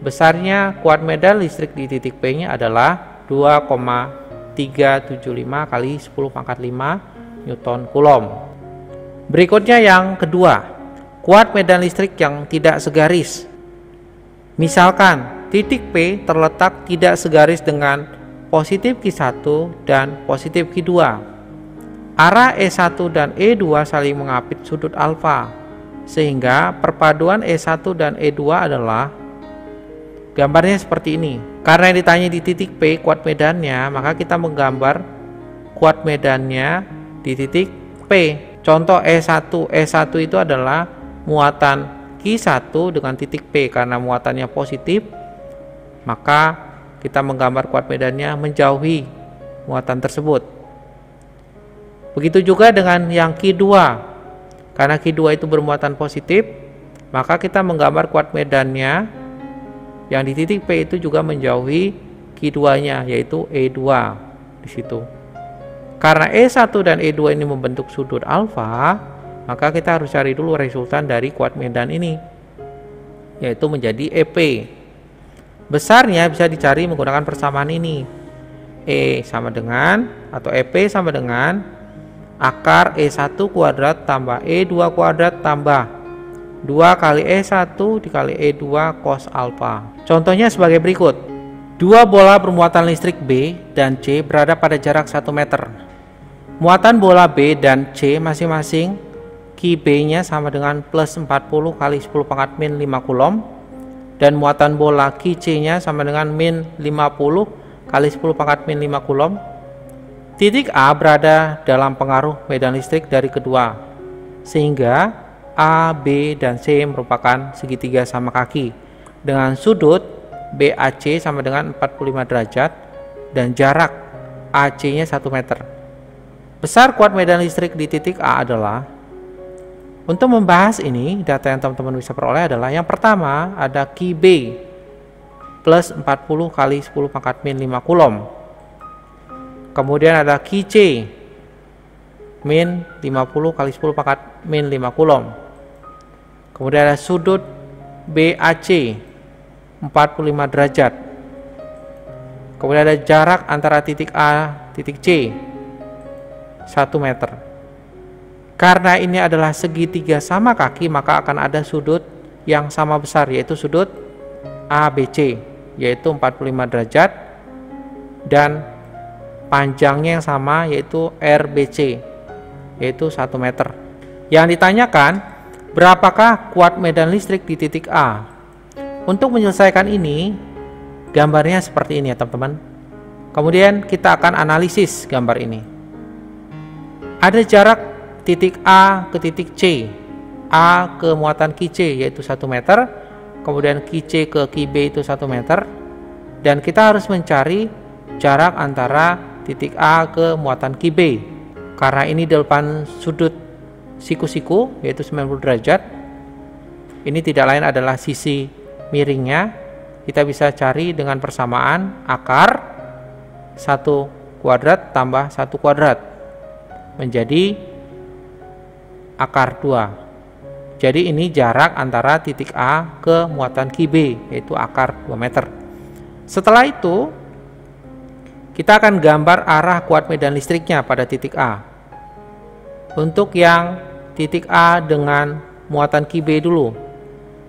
Speaker 1: besarnya kuat medan listrik di titik P-nya adalah 2,375 kali 10 pangkat 5 Newton Coulomb. Berikutnya yang kedua, kuat medan listrik yang tidak segaris. Misalkan titik P terletak tidak segaris dengan positif Q1 dan positif Q2. Arah E1 dan E2 saling mengapit sudut alfa, sehingga perpaduan E1 dan E2 adalah gambarnya seperti ini. Karena yang ditanya di titik P kuat medannya, maka kita menggambar kuat medannya di titik P. Contoh E1 itu adalah muatan Q1 dengan titik P. Karena muatannya positif, maka kita menggambar kuat medannya menjauhi muatan tersebut. Begitu juga dengan yang Q2. Karena Q2 itu bermuatan positif, maka kita menggambar kuat medannya yang di titik P itu juga menjauhi Q2-nya, yaitu E2 di situ. Karena E1 dan E2 ini membentuk sudut alfa, maka kita harus cari dulu resultan dari kuat medan ini, yaitu menjadi EP. Besarnya bisa dicari menggunakan persamaan ini. E sama dengan, atau EP sama dengan akar E1 kuadrat tambah E2 kuadrat tambah 2 kali E1 dikali E2 cos alfa. Contohnya sebagai berikut. Dua bola bermuatan listrik B dan C berada pada jarak 1 meter. Muatan bola B dan C masing-masing QB-nya sama dengan plus 40 kali 10 pangkat min 5 Coulomb, dan muatan bola QC-nya sama dengan min 50 kali 10 pangkat min 5 Coulomb. Titik A berada dalam pengaruh medan listrik dari kedua, sehingga A, B, dan C merupakan segitiga sama kaki dengan sudut BAC sama dengan 45 derajat dan jarak AC-nya 1 meter. Besar kuat medan listrik di titik A adalah, untuk membahas ini, data yang teman-teman bisa peroleh adalah yang pertama ada QB plus 40 kali 10 pangkat min 5 Coulomb. Kemudian ada QC min 50 kali 10 pangkat min 5 Coulomb. Kemudian ada sudut BAC 45 derajat. Kemudian ada jarak antara titik A titik C 1 meter. Karena ini adalah segitiga sama kaki, maka akan ada sudut yang sama besar, yaitu sudut ABC, yaitu 45 derajat, dan panjangnya yang sama, yaitu RBC, yaitu 1 meter. Yang ditanyakan, berapakah kuat medan listrik di titik A? Untuk menyelesaikan ini, gambarnya seperti ini ya teman-teman. Kemudian kita akan analisis gambar ini. Ada jarak titik A ke titik C. A ke muatan QC yaitu 1 meter, kemudian QC ke QB itu 1 meter, dan kita harus mencari jarak antara titik A ke muatan QB. Karena ini di depan sudut siku-siku yaitu 90 derajat, ini tidak lain adalah sisi miringnya. Kita bisa cari dengan persamaan akar 1 kuadrat tambah 1 kuadrat menjadi akar 2. Jadi ini jarak antara titik A ke muatan QB, yaitu akar 2 meter. Setelah itu kita akan gambar arah kuat medan listriknya pada titik A. Untuk yang titik A dengan muatan QB dulu,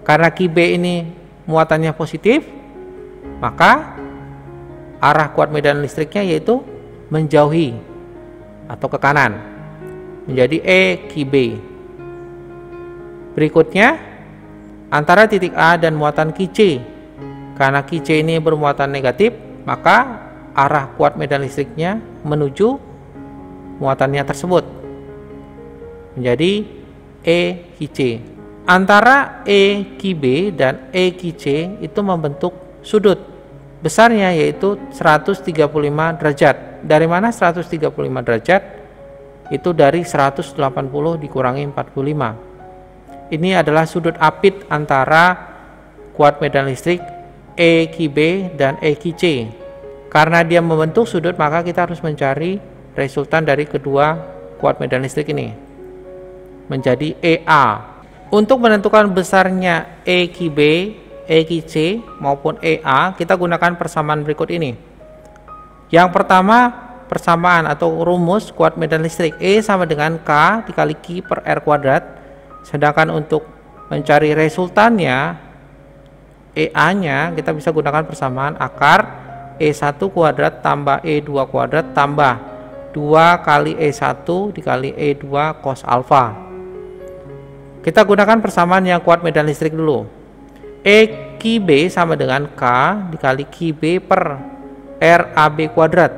Speaker 1: karena QB ini muatannya positif, maka arah kuat medan listriknya yaitu menjauhi atau ke kanan, menjadi EQB. Berikutnya antara titik A dan muatan QC, karena QC ini bermuatan negatif, maka arah kuat medan listriknya menuju muatannya tersebut, menjadi EQC. Antara EQB dan EQC itu membentuk sudut besarnya yaitu 135 derajat. Dari mana 135 derajat? Itu dari 180 dikurangi 45. Ini adalah sudut apit antara kuat medan listrik EQB dan EQC. Karena dia membentuk sudut, maka kita harus mencari resultan dari kedua kuat medan listrik ini, menjadi EA. Untuk menentukan besarnya EQB, EQC maupun EA, kita gunakan persamaan berikut ini. Yang pertama, persamaan atau rumus kuat medan listrik E sama dengan K dikali Q per R kuadrat. Sedangkan untuk mencari resultannya, EA-nya, kita bisa gunakan persamaan akar E1 kuadrat tambah E2 kuadrat tambah 2 kali E1 dikali E2 cos alfa. Kita gunakan persamaan yang kuat medan listrik dulu. E QB sama dengan K dikali QB per RAB kuadrat.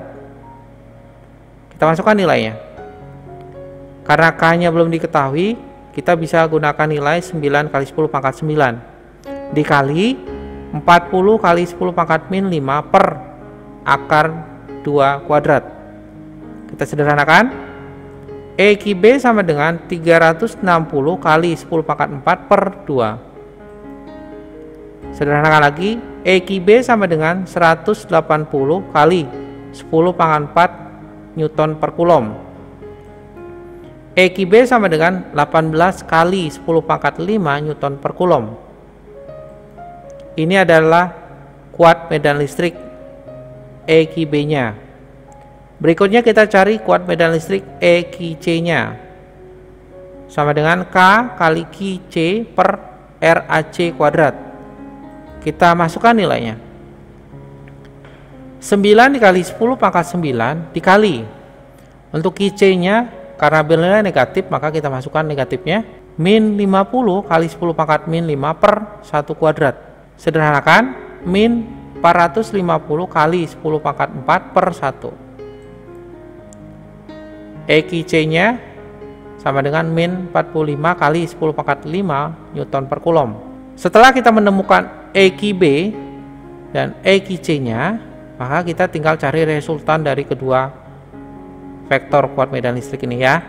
Speaker 1: Kita masukkan nilainya. Karena K-nya belum diketahui, kita bisa gunakan nilai 9 kali 10 pangkat 9 dikali 40 kali 10 pangkat min 5 per akar 2 kuadrat. Kita sederhanakan. E QB sama dengan 360 kali 10 pangkat 4 per 2. Sederhanakan lagi. E QB sama dengan 180 kali 10 pangkat 4 Newton per Coulomb. E QB sama dengan 18 kali 10 pangkat 5 Newton per Coulomb. Ini adalah kuat medan listrik E QB-nya. Berikutnya kita cari kuat medan listrik E QC-nya. Sama dengan K kali QC per RAC kuadrat. Kita masukkan nilainya. 9 dikali 10 pangkat 9 dikali. Untuk QC-nya, karena bernilai negatif, maka kita masukkan negatifnya. Min 50 kali 10 pangkat min 5 per 1 kuadrat. Sederhanakan. Min 450 kali 10 pangkat 4 per 1. E QC-nya sama dengan min 45 kali 10 pangkat 5 Newton per Coulomb. Setelah kita menemukan E QB dan E QC-nya, maka kita tinggal cari resultan dari kedua vektor kuat medan listrik ini ya.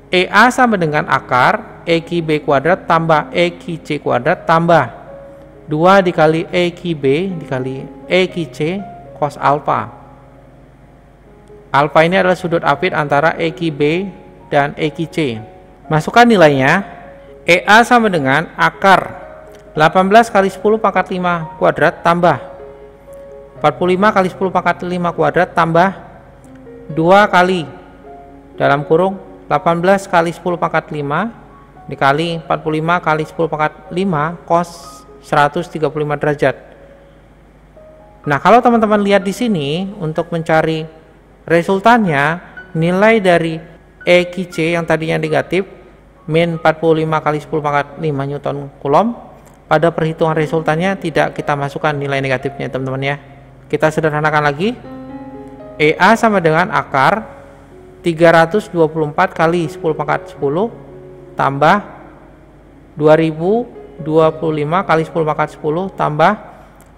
Speaker 1: EA sama dengan akar E QB kuadrat tambah E QC kuadrat tambah 2 dikali E QB dikali E QC cos alfa. Alfa ini adalah sudut apit antara E QB dan E QC. Masukkan nilainya. EA sama dengan akar 18 kali 10 pangkat 5 kuadrat tambah 45 kali 10 pangkat 5 kuadrat tambah 2 kali dalam kurung 18 kali 10 pangkat 5 dikali 45 kali 10 pangkat 5 cos 135 derajat. Nah, kalau teman-teman lihat di sini, untuk mencari resultannya, nilai dari E QC yang tadinya negatif min 45 kali 10 pangkat 5 Newton Coulomb, pada perhitungan resultannya tidak kita masukkan nilai negatifnya teman-teman ya. Kita sederhanakan lagi. EA sama dengan akar 324 kali 10 pangkat 10 tambah 2025 kali 10 pangkat 10 tambah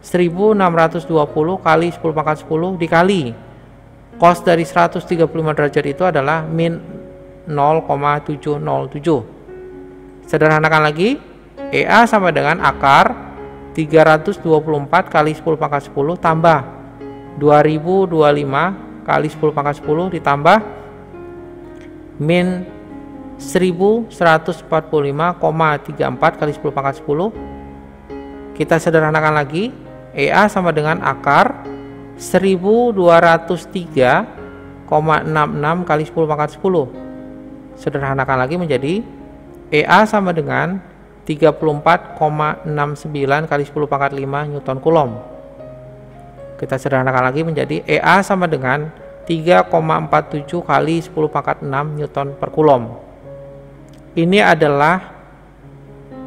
Speaker 1: 1620 kali 10 pangkat 10 dikali cos dari 135 derajat itu adalah min 0,707. Sederhanakan lagi. EA sama dengan akar 324 kali 10 pangkat 10 tambah 2025 kali 10 pangkat 10 ditambah min 1145,34 kali 10 pangkat 10. Kita sederhanakan lagi. EA sama dengan akar 1203,66 kali 10 pangkat 10. Sederhanakan lagi menjadi EA sama dengan 34,69 kali 10 pangkat 5 Newton Coulomb. Kita sederhanakan lagi menjadi EA sama dengan 3,47 kali 10 pangkat 6 Newton per Coulomb. Ini adalah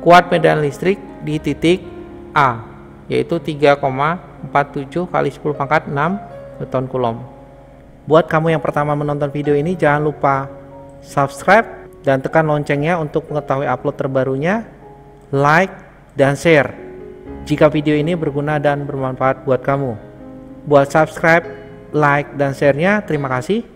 Speaker 1: kuat medan listrik di titik A, yaitu 3,47 kali 10 pangkat 6 Newton Coulomb. Buat kamu yang pertama menonton video ini, jangan lupa subscribe dan tekan loncengnya untuk mengetahui upload terbarunya, like, dan share jika video ini berguna dan bermanfaat buat kamu. Buat subscribe, like, dan share-nya, terima kasih.